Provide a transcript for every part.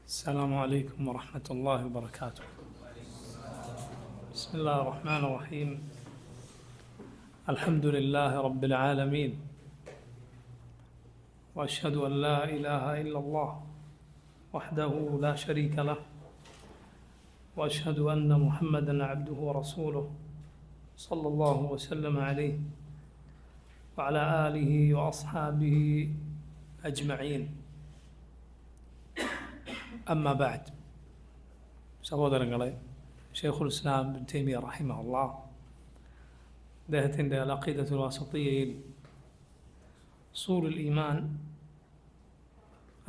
السلام عليكم ورحمة الله وبركاته. بسم الله الرحمن الرحيم. الحمد لله رب العالمين، وأشهد أن لا إله إلا الله وحده لا شريك له، وأشهد أن محمدا عبده ورسوله صلى الله وسلم عليه وعلى آله وأصحابه أجمعين. അമ്മ ബഅദ്. സഹോദരങ്ങളെ, ഷെയ്ഖുൽ ഇസ്ലാം ഇബ്നു തൈമിയ്യ റഹിമഹുല്ലാഹ് അദ്ദേഹത്തിൻ്റെ അൽ അഖീദത്തുൽ വാസിത്തിയ്യയിൽ ഉസൂലുൽ ഈമാൻ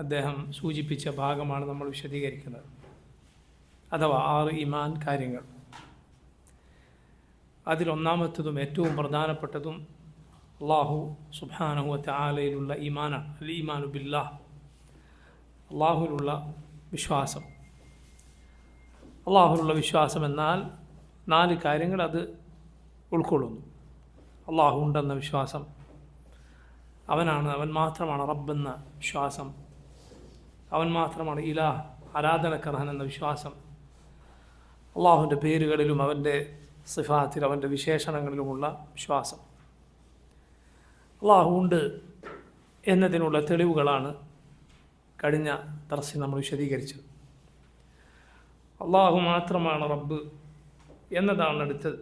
അദ്ദേഹം സൂചിപ്പിച്ച ഭാഗമാണ് നമ്മൾ വിശദീകരിക്കുന്നത്. അഥവാ 6 ഈമാൻ കാര്യങ്ങൾ. അതിലൊന്നാമത്തതും ഏറ്റവും പ്രധാനപ്പെട്ടതും അല്ലാഹു സുബ്ഹാനഹു വ തആലയിലുള്ള ഈമാനാണ്. അൽ ഈമാനു ബില്ലാഹ്, അള്ളാഹുവിലുള്ള വിശ്വാസം. അള്ളാഹുവിലുള്ള വിശ്വാസം എന്നാൽ 4 കാര്യങ്ങൾ അത് ഉൾക്കൊള്ളുന്നു. അള്ളാഹു ഉണ്ടെന്ന വിശ്വാസം, അവൻ മാത്രമാണ് റബ്ബെന്ന വിശ്വാസം, അവൻ മാത്രമാണ് ഇലാഹ് ആരാധനക്കർഹൻ എന്ന വിശ്വാസം, അള്ളാഹുവിൻ്റെ പേരുകളിലും അവൻ്റെ സിഫാത്തിൽ അവൻ്റെ വിശേഷണങ്ങളിലുമുള്ള വിശ്വാസം. അള്ളാഹു ഉണ്ട് എന്നതിനുള്ള തെളിവുകളാണ് കഴിഞ്ഞ ദർസിൽ നമ്മൾ വിശദീകരിച്ചത്. അള്ളാഹു മാത്രമാണ് റബ്ബ് എന്നതാണ് അടുത്തത്.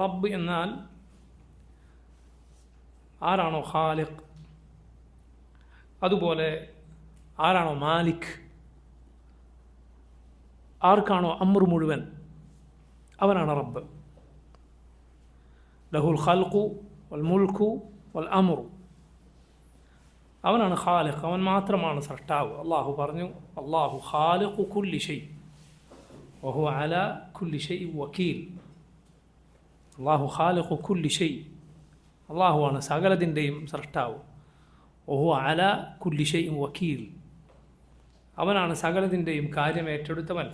റബ്ബ് എന്നാൽ ആരാണോ ഖാലിഖ്, അതുപോലെ ആരാണോ മാലിക്, ആർക്കാണോ അമ്ർ മുഴുവൻ, അവനാണ് റബ്ബ്. ലഹുൽ ഖൽഖു വൽ മുൽക്കു വൽ അമ്രു, അവനാണ് ഖാലിഖ്, അവൻ മാത്രമാണ് സൃഷ്ടാവ്. അള്ളാഹു പറഞ്ഞു, അള്ളാഹു ഖാലിഖു കുല്ലി ഷൈ വഹുവ അലാ കുല്ലി ഷൈ വക്കീൽ. അള്ളാഹു ഖാലിഖു കുല്ലി ഷൈ, അള്ളാഹുവാണ് സകലതിൻ്റെയും സൃഷ്ടാവ്. വഹുവ അലാ കുല്ലി ഷൈ വക്കീൽ, അവനാണ് സകലതിൻ്റെയും കാര്യം ഏറ്റെടുത്തവൻ.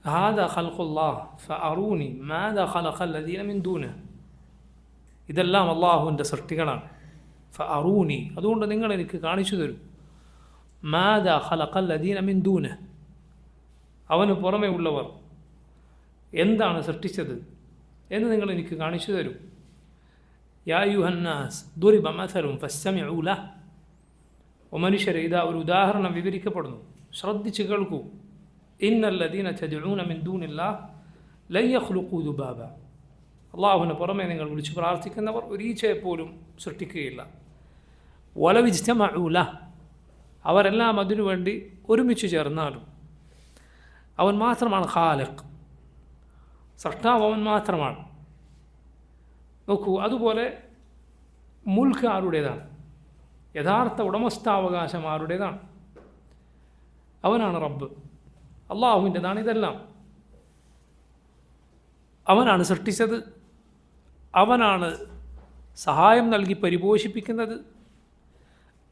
ഹാദാ ഖൽഖുല്ലാഹ് ഫഅറൂനി മാദാ ഖലഖൽ ലദീന മിൻ ദൂനഹ്, ഇതെല്ലാം അള്ളാഹുവിൻ്റെ സൃഷ്ടികളാണ്. ഫഅറൂനി, അതുകൊണ്ട് നിങ്ങൾ എനിക്ക് കാണിച്ചു തരൂ. മാദാ ഖലഖൽ ലദീന മിൻ ദൂനഹ്, അവന് പുറമെ ഉള്ളവർ എന്താണ് സൃഷ്ടിച്ചത് എന്ന് നിങ്ങൾ എനിക്ക് കാണിച്ചു തരൂ. യാ അയ്യുഹന്നാസ് ദുരിബ മസലുൻ ഫസ്തമിഉ ലഹ്, മനുഷ്യരെ ഇതാ ഒരു ഉദാഹരണം വിവരിക്കപ്പെടുന്നു, ശ്രദ്ധിച്ച് കേൾക്കൂ. ഇന്നൽ ലദീന തദ്ഊന മിൻ ദൂനില്ലാഹ് ലൻ യഖ്ലുഖൂ ദുബാബ, അള്ളാഹുവിന് പുറമെ നിങ്ങൾ വിളിച്ച് പ്രാർത്ഥിക്കുന്നവർ ഒരു ഈച്ചയെപ്പോലും സൃഷ്ടിക്കുകയില്ല. വലൗ ഇജ്തമഉ ലഹ്, അവരെല്ലാം അതിനുവേണ്ടി ഒരുമിച്ച് ചേർന്നാലും. അവൻ മാത്രമാണ് ഖാലിഖ്, സൃഷ്ടാവ് അവൻ മാത്രമാണ്. നോക്കൂ, അതുപോലെ മുൽക്ക് ആരുടേതാണ്, യഥാർത്ഥ ഉടമസ്ഥാവകാശം ആരുടേതാണ്, അവനാണ് റബ്ബ്, അള്ളാഹുവിൻ്റെതാണ് ഇതെല്ലാം. അവനാണ് സൃഷ്ടിച്ചത്, അവനാണ് സഹായം നൽകി പരിപോഷിപ്പിക്കുന്നത്,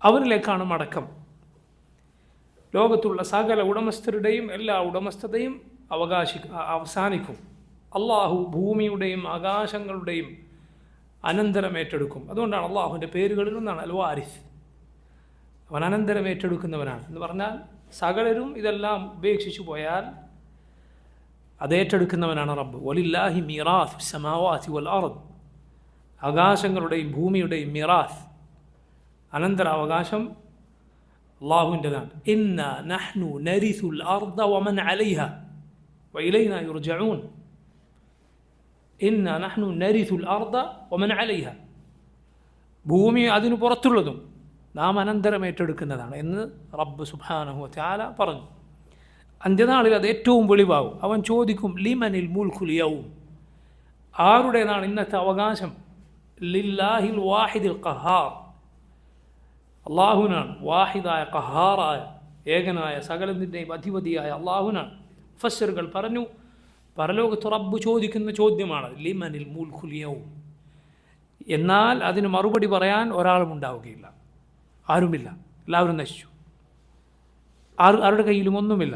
അവനിലേക്കാണ് മടക്കം. ലോകത്തുള്ള സകല ഉടമസ്ഥരുടെയും എല്ലാ ഉടമസ്ഥതയും അവസാനിക്കും. അള്ളാഹു ഭൂമിയുടെയും ആകാശങ്ങളുടെയും അനന്തരം ഏറ്റെടുക്കും. അതുകൊണ്ടാണ് അള്ളാഹുവിൻ്റെ പേരുകളിൽ ഒന്നാണ് അൽ വാരിസ്, അവൻ അനന്തരം ഏറ്റെടുക്കുന്നവനാണ് എന്ന് പറഞ്ഞാൽ സകലരും ഇതെല്ലാം ഉപേക്ഷിച്ചു പോയാൽ അതേറ്റെടുക്കുന്നവനാണ് റബ്ബ്. വലില്ലാഹി മീറാസ് സമാവാതി വൽ അർദ്, ആകാശങ്ങളുടെയും ഭൂമിയുടെയും മീറാസ് അനന്തരാവകാശം അള്ളാഹുവിൻ്റെതാണ്. ഇന്നാ നഹ്നു നരിസുൽ അർദ വമൻ അലൈഹ വഇലൈനാ യുർജഊൻ. ഇന്നാ നഹ്നു നരിസുൽ അർദ വമൻ അലൈഹ, ഭൂമി അതിനു പുറത്തുള്ളതും നാം അനന്തരം ഏറ്റെടുക്കുന്നതാണ് എന്ന് റബ്ബ് സുബ്ഹാനഹു വ തആല പറഞ്ഞു. അന്ത്യനാളിൽ അത് ഏറ്റവും വെളിവാകും. അവൻ ചോദിക്കും, ലിമനിൽ മുൽക്കുൽ യൗം, ആരുടേതാണ് ഇന്നത്തെ അവകാശം? ലില്ലാഹിൽ വാഹിദിൽ ഖഹാർ, അള്ളാഹുവിനാണ്. വാഹിദായ ഖഹാറായ ഏകനായ സകലത്തിൻ്റെയും അധിപതിയായ അള്ളാഹുവിനാണ്. മുഫസ്സിറുകൾ പറഞ്ഞു, പരലോകത്ത് റബ്ബ് ചോദിക്കുന്ന ചോദ്യമാണ് ലിമനിൽ മുൽക്കുൽ യൗം. എന്നാൽ അതിന് മറുപടി പറയാൻ ഒരാളും ഉണ്ടാവുകയില്ല, ആരുമില്ല, എല്ലാവരും നശിച്ചു, ആരുടെ കയ്യിലും ഒന്നുമില്ല.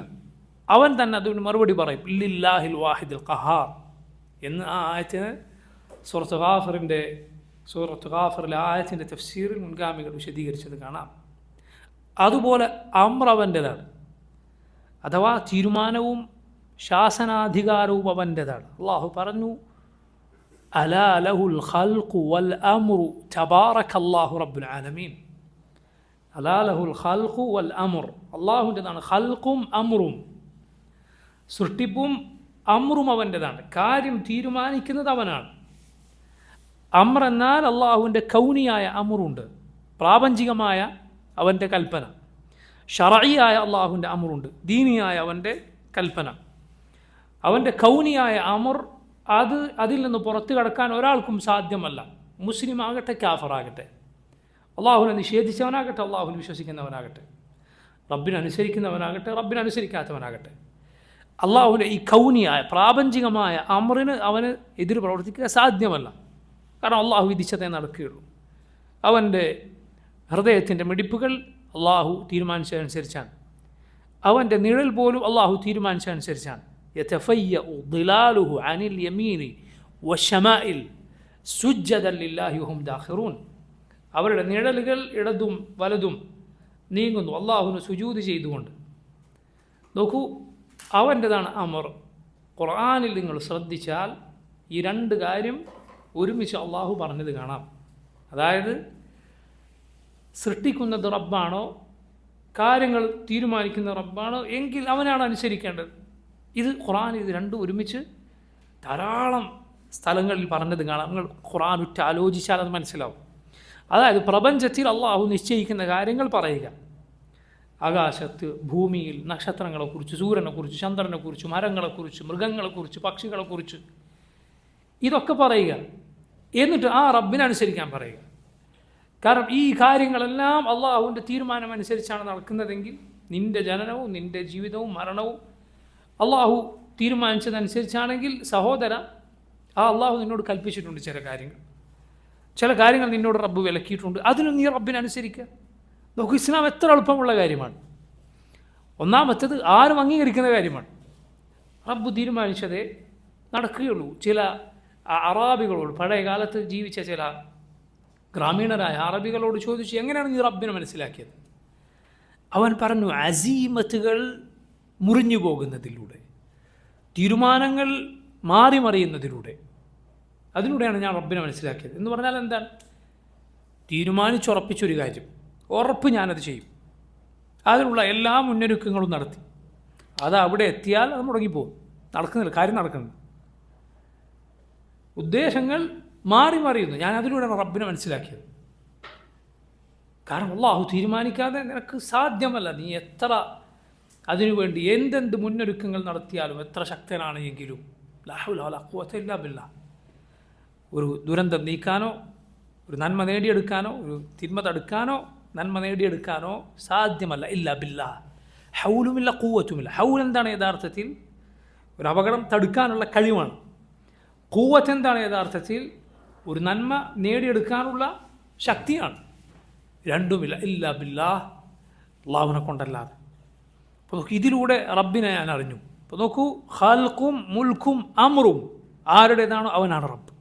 അവൻ തന്നെ അതിന് മറുപടി പറയും, ലില്ലാഹിൽ വാഹിദിൽ ഖഹാർ എന്ന് ആ ആയത്തിന് സൂറത്ത് ഗാഫറിലെ ആയത്തിൻ്റെ തഫ്സീറിൽ മുൻഗാമികൾ വിശദീകരിച്ചത് കാണാം. അതുപോലെ അമ്ർ അവൻ്റെതാണ്, അഥവാ തീരുമാനവും ശാസനാധികാരവും അവൻ്റെതാണ്. അള്ളാഹു പറഞ്ഞു, അലാ ലഹുൽ ഖൽഖു വൽ അംറു തബാറകല്ലാഹു റബ്ബുൽ ആലമീൻ. അലാ ലഹുൽ ഖൽഖു വൽ അംർ, അള്ളാഹുവിൻ്റെതാണ് ഖൽഖും അമ്രും, സൃഷ്ടിപ്പും അമ്രും അവൻ്റെതാണ്. കാര്യം തീരുമാനിക്കുന്നത് അവനാണ്. അമ്ർ എന്നാൽ അള്ളാഹുവിൻ്റെ കൗനിയായ അമ്രുണ്ട്, പ്രാപഞ്ചികമായ അവൻ്റെ കൽപ്പന. ശറഈയായ അള്ളാഹുവിൻ്റെ അമ്രുണ്ട്, ദീനിയായ അവൻ്റെ കൽപ്പന. അവൻ്റെ കൗനിയായ അമർ അതിൽ നിന്ന് പുറത്തു കടക്കാൻ ഒരാൾക്കും സാധ്യമല്ല. മുസ്ലിം ആകട്ടെ കാഫറാകട്ടെ, അള്ളാഹുവിനെ നിഷേധിച്ചവനാകട്ടെ അള്ളാഹുവിനെ വിശ്വസിക്കുന്നവനാകട്ടെ, റബ്ബിനെ അനുസരിക്കുന്നവനാകട്ടെ റബ്ബിനെ അനുസരിക്കാത്തവനാകട്ടെ, അള്ളാഹുവിൻ്റെ ഈ കൗനിയായ പ്രാപഞ്ചികമായ അമറിന് അവന് എതിര് പ്രവർത്തിക്കുക സാധ്യമല്ല. കാരണം അള്ളാഹു വിധിച്ചതേ നടക്കുകയുള്ളൂ. അവൻ്റെ ഹൃദയത്തിൻ്റെ മിടിപ്പുകൾ അള്ളാഹു തീരുമാനിച്ചതനുസരിച്ചാണ്. അവൻ്റെ നിഴൽ പോലും അള്ളാഹു തീരുമാനിച്ചതനുസരിച്ചാണ്. യതഫയ്യഉ ളിലാലുഹു അനിൽ യമീനി വശമാഇൽ സുജ്ജദൻ ലില്ലാഹി വഹും ദാഖിറൂൻ. അവരുടെ നിഴലുകൾ ഇടതും വലതും നീങ്ങുന്നു അള്ളാഹുവിന് സുജൂദ് ചെയ്തുകൊണ്ട്. നോക്കൂ, അവൻ്റെതാണ് അമർ. ഖുർആനിൽ നിങ്ങൾ ശ്രദ്ധിച്ചാൽ ഈ രണ്ട് കാര്യം ഒരുമിച്ച് അള്ളാഹു പറഞ്ഞത് കാണാം. അതായത് സൃഷ്ടിക്കുന്നത് റബ്ബാണോ, കാര്യങ്ങൾ തീരുമാനിക്കുന്ന റബ്ബാണോ എങ്കിൽ അവനാണ് അനുസരിക്കേണ്ടത്. ഇത് ഖുർആനിൽ ഇത് രണ്ടും ഒരുമിച്ച് ധാരാളം സ്ഥലങ്ങളിൽ പറഞ്ഞത് കാണാം. നിങ്ങൾ ഖുർആൻ ഉറ്റ് ആലോചിച്ചാൽ അത് മനസ്സിലാവും. അതായത് പ്രപഞ്ചത്തിൽ അള്ളാഹു നിശ്ചയിക്കുന്ന കാര്യങ്ങൾ പറയുക, ആകാശത്ത് ഭൂമിയിൽ നക്ഷത്രങ്ങളെക്കുറിച്ച്, സൂര്യനെക്കുറിച്ച്, ചന്ദ്രനെക്കുറിച്ച്, മരങ്ങളെക്കുറിച്ച്, മൃഗങ്ങളെക്കുറിച്ച്, പക്ഷികളെക്കുറിച്ച് ഇതൊക്കെ പറയുക. എന്നിട്ട് ആ റബ്ബിനനുസരിക്കാൻ പറയുക. കാരണം ഈ കാര്യങ്ങളെല്ലാം അള്ളാഹുവിൻ്റെ തീരുമാനം അനുസരിച്ചാണ് നടക്കുന്നതെങ്കിൽ നിൻ്റെ ജനനവും നിൻ്റെ ജീവിതവും മരണവും അള്ളാഹു തീരുമാനിച്ചതനുസരിച്ചാണെങ്കിൽ സഹോദര, ആ അള്ളാഹു നിന്നോട് കൽപ്പിച്ചിട്ടുണ്ട് ചില കാര്യങ്ങൾ നിന്നോട് റബ്ബ് വിലക്കിയിട്ടുണ്ട്. അതിനും നീ റബ്ബിനനുസരിക്കുക. നോക്കൂ, ഇസ്ലാം എത്ര എളുപ്പമുള്ള കാര്യമാണ്. ഒന്നാമത്തേത് ആരും അംഗീകരിക്കുന്ന കാര്യമാണ്. റബ്ബ് തീരുമാനിച്ചതേ നടക്കുകയുള്ളൂ. ചില അറാബികളോട്, പഴയ കാലത്ത് ജീവിച്ച ചില ഗ്രാമീണരായ അറബികളോട് ചോദിച്ചു, എങ്ങനെയാണ് നീ റബ്ബിനെ മനസ്സിലാക്കിയത്? അവൻ പറഞ്ഞു, അസീമത്തുകൾ മുറിഞ്ഞു പോകുന്നതിലൂടെ, തീരുമാനങ്ങൾ മാറി മറിയുന്നതിലൂടെ, അതിലൂടെയാണ് ഞാൻ റബ്ബിനെ മനസ്സിലാക്കിയത്. എന്ന് പറഞ്ഞാൽ എന്താണ്? തീരുമാനിച്ചുറപ്പിച്ചൊരു കാര്യം, ഉറപ്പ് ഞാനത് ചെയ്യും, അതിനുള്ള എല്ലാ മുന്നൊരുക്കങ്ങളും നടത്തി, അത് അവിടെ എത്തിയാൽ അത് മുടങ്ങിപ്പോകും, നടക്കുന്നില്ല, കാര്യം നടക്കുന്നില്ല. ഉദ്ദേശങ്ങൾ മാറി മറിയുന്നു, ഞാൻ അതിലൂടെയാണ് റബ്ബിനെ മനസ്സിലാക്കിയത്. കാരണം അള്ളാഹു തീരുമാനിക്കാതെ നിനക്ക് സാധ്യമല്ല. നീ എത്ര അതിനുവേണ്ടി എന്തെന്ത് മുന്നൊരുക്കങ്ങൾ നടത്തിയാലും, എത്ര ശക്തനാണ് എങ്കിലും, ലാ ഹൗല വലാ ഖുവത ഇല്ലാ ബില്ലാഹ്, ഒരു ദുരന്തം നീക്കാനോ, ഒരു നന്മ നേടിയെടുക്കാനോ, ഒരു തിന്മ തടുക്കാനോ, നന്മ നേടിയെടുക്കാനോ സാധ്യമല്ല. ഇല്ലാ ബില്ലാഹ്. ഹൗലുമില്ല ഖുവത്തുമില്ല. ഹൗൽ എന്താണ് യഥാർത്ഥത്തിൽ? ഒരു അപകടം തടുക്കാനുള്ള കഴിവാണ്. ഖുവത്ത് എന്താണ് യഥാർത്ഥത്തിൽ? ഒരു നന്മ നേടിയെടുക്കാനുള്ള ശക്തിയാണ്. രണ്ടുമില്ല. ഇല്ലാ ബില്ലാഹ്, അള്ളാഹുവിനെ കൊണ്ടല്ലാതെ. അപ്പോൾ നോക്കൂ, ഇതിലൂടെ റബ്ബിനെ ഞാൻ അറിഞ്ഞു. അപ്പോൾ നോക്കൂ, ഖൽഖും മുൽക്കും അമ്രും ആരുടേതാണോ അവനാണ് റബ്ബ്.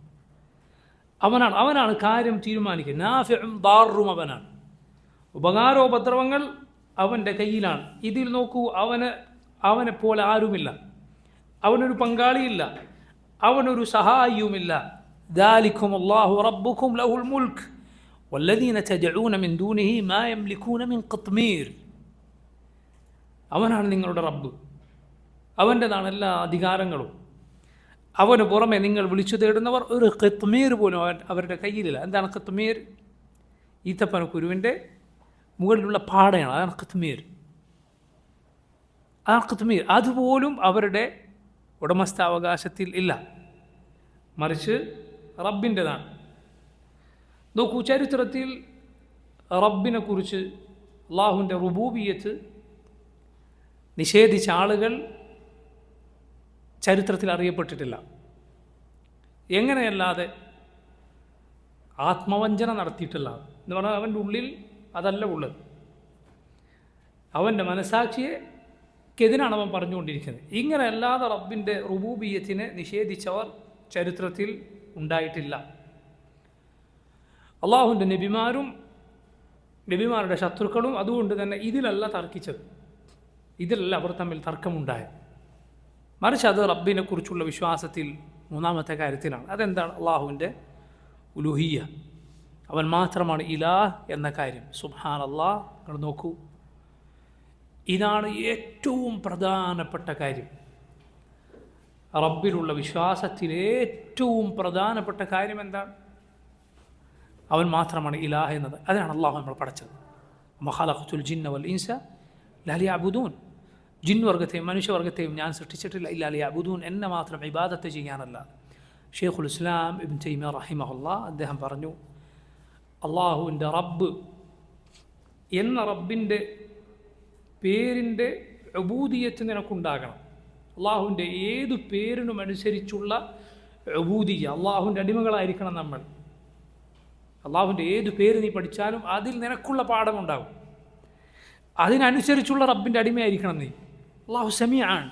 അവനാണ് കാര്യം തീരുമാനിക്കുന്നത്. നാഫിഉം ദാറും അവനാണ്. ഉപകാരോപദ്രവങ്ങൾ അവൻ്റെ കയ്യിലാണ്. ഇതിൽ നോക്കൂ, അവനെ പോലെ ആരുമില്ല, അവനൊരു പങ്കാളിയില്ല, അവനൊരു സഹായിയുമില്ല. ദാലിക്കും അല്ലാഹു റബ്ബുക്കും ലഹുൽ മുൽക്ക് വല്ലദീന തദഊന മിൻ ദൂനിഹി മാ യംലികൂന മിൻ ഖത്മീർ. അവനാണ് നിങ്ങളുടെ റബ്ബ്, അവൻ്റെതാണ് എല്ലാ അധികാരങ്ങളും. അവന് പുറമെ നിങ്ങൾ വിളിച്ചു തേടുന്നവർ ഒരു ഖത്മീർ പോലും അവരുടെ കയ്യിലില്ല. എന്താണ് ഖത്മീർ? ഈത്തപ്പനക്കുരുവിൻ്റെ മുകളിലുള്ള പാടയാണ്, അതാണ് ഖത്മീർ. ആ ഖത്മീർ അതുപോലും അവരുടെ ഉടമസ്ഥാവകാശത്തിൽ ഇല്ല, മറിച്ച് റബ്ബിൻ്റെതാണ്. നോക്കൂ, ചരിത്രത്തിൽ റബ്ബിനെക്കുറിച്ച്, അള്ളാഹുവിൻ്റെ റുബൂബിയത്ത് നിഷേധിച്ച ആളുകൾ ചരിത്രത്തിൽ അറിയപ്പെട്ടിട്ടില്ല. എങ്ങനെയല്ലാതെ? ആത്മവഞ്ചന നടത്തിയിട്ടില്ല എന്ന് പറഞ്ഞാൽ അവൻ്റെ ഉള്ളിൽ അതല്ല ഉള്ളത്. അവൻ്റെ മനസാക്ഷിയെക്കെതിനാണ് അവൻ പറഞ്ഞുകൊണ്ടിരിക്കുന്നത്. ഇങ്ങനെയല്ലാതെ റബ്ബിൻ്റെ റുബൂബിയത്തിനെ നിഷേധിച്ചവർ ചരിത്രത്തിൽ ഉണ്ടായിട്ടില്ല. അള്ളാഹുവിൻ്റെ നബിമാരും നബിമാരുടെ ശത്രുക്കളും അതുകൊണ്ട് തന്നെ ഇതിലല്ല തർക്കിച്ചത്, ഇതിലല്ല അവർ തമ്മിൽ തർക്കമുണ്ടായത്. മറിച്ച് അത് റബ്ബിനെക്കുറിച്ചുള്ള വിശ്വാസത്തിൽ മൂന്നാമത്തെ കാര്യത്തിലാണ്. അതെന്താണ്? അള്ളാഹുവിൻ്റെ ഉലൂഹിയ്യ, അവൻ മാത്രമാണ് ഇലാഹ് എന്ന കാര്യം. സുബ്ഹാനല്ലാഹ്. നിങ്ങൾ നോക്കൂ, ഇതാണ് ഏറ്റവും പ്രധാനപ്പെട്ട കാര്യം. റബ്ബിലുള്ള വിശ്വാസത്തിൽ ഏറ്റവും പ്രധാനപ്പെട്ട കാര്യം എന്താണ്? അവൻ മാത്രമാണ് ഇലാഹ് എന്നത്. അതിനാണ് അള്ളാഹു നമ്മൾ പഠിച്ചത്. മഖലഖതുൽ ജിന്ന വൽ ഇൻസ ഇല്ലാ ലിയഅ്ബുദൂൻ. ജിൻവർഗത്തെയും മനുഷ്യവർഗത്തെയും ഞാൻ സൃഷ്ടിച്ചിട്ടില്ല ഇല്ലാ ലിയഅ്ബുദൂൻ, എന്നെ മാത്രം ഇബാദത്ത് ചെയ്യാനല്ല. ഷെയ്ഖുൽ ഇസ്ലാം ഇബ്നു തൈമിയ്യ റഹിമഹുല്ലാഹ് അദ്ദേഹം പറഞ്ഞു, അള്ളാഹുവിൻ്റെ റബ്ബ് എന്ന റബ്ബിൻ്റെ പേരിൻ്റെ ഉബൂദിയത്ത് നിനക്കുണ്ടാകണം. അള്ളാഹുവിൻ്റെ ഏതു പേരിനും അനുസരിച്ചുള്ള ഉബൂദിയ, അള്ളാഹുവിൻ്റെ അടിമകളായിരിക്കണം നമ്മൾ. അള്ളാഹുവിൻ്റെ ഏതു പേര് നീ പഠിച്ചാലും അതിൽ നിനക്കുള്ള പാഠമുണ്ടാകും. അതിനനുസരിച്ചുള്ള റബ്ബിൻ്റെ അടിമയായിരിക്കണം നീ. അള്ളാഹു സമീഅാണ്,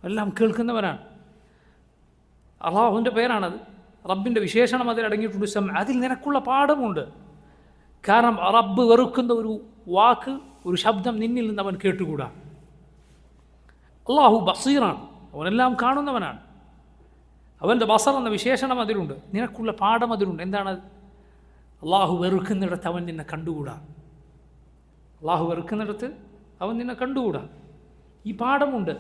എല്ലാം കേൾക്കുന്നവനാണ്. അള്ളാഹുവിൻ്റെ പേരാണത്, റബ്ബിൻ്റെ വിശേഷണം അതിലടങ്ങിയിട്ടുണ്ട്. അതിൽ നിനക്കുള്ള പാഠമുണ്ട്. കാരണം റബ്ബ് വെറുക്കുന്ന ഒരു വാക്ക്, ഒരു ശബ്ദം നിന്നിൽ നിന്ന് അവൻ കേട്ടുകൂടാ. അള്ളാഹു ബസീറാണ്, അവനെല്ലാം കാണുന്നവനാണ്. അവൻ്റെ ബസർ എന്ന വിശേഷണം അതിലുണ്ട്, നിനക്കുള്ള പാഠം അതിലുണ്ട്. എന്താണ്? അള്ളാഹു വെറുക്കുന്നിടത്ത് അവൻ നിന്നെ കണ്ടുകൂടാ. അള്ളാഹു വെറുക്കുന്നിടത്ത് അവൻ നിന്നെ കണ്ടുകൂടാ. ഈ പാഠമുണ്ട്.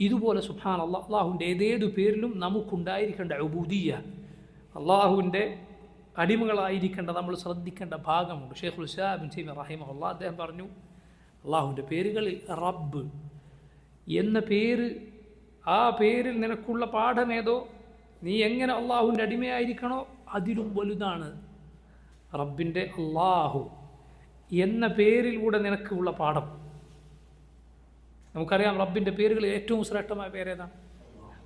ഇതുപോലെ സുബ്ഹാനല്ലാഹ്, അള്ളാഹുവിൻ്റെ ഏതേതു പേരിലും നമുക്കുണ്ടായിരിക്കേണ്ട ഉബൂദിയ്യ, അള്ളാഹുവിൻ്റെ അടിമകളായിരിക്കേണ്ട നമ്മൾ ശ്രദ്ധിക്കേണ്ട ഭാഗമുണ്ട്. ഷെയ്ഖുൽ ഇസ്ലാം ഇബ്നു തൈമിയ്യ റഹിമഹുല്ലാഹ് അദ്ദേഹം പറഞ്ഞു, അള്ളാഹുവിൻ്റെ പേരുകളിൽ റബ്ബ് എന്ന പേര്, ആ പേരിൽ നിനക്കുള്ള പാഠമേതോ, നീ എങ്ങനെ അള്ളാഹുവിൻ്റെ അടിമയായിരിക്കണോ അതിലും വലുതാണ് റബ്ബിൻ്റെ അള്ളാഹു എന്ന പേരിലൂടെ നിനക്കുള്ള പാഠം. നമുക്കറിയാം റബ്ബിൻ്റെ പേരുകളിൽ ഏറ്റവും ശ്രേഷ്ഠമായ പേരേതാണ്?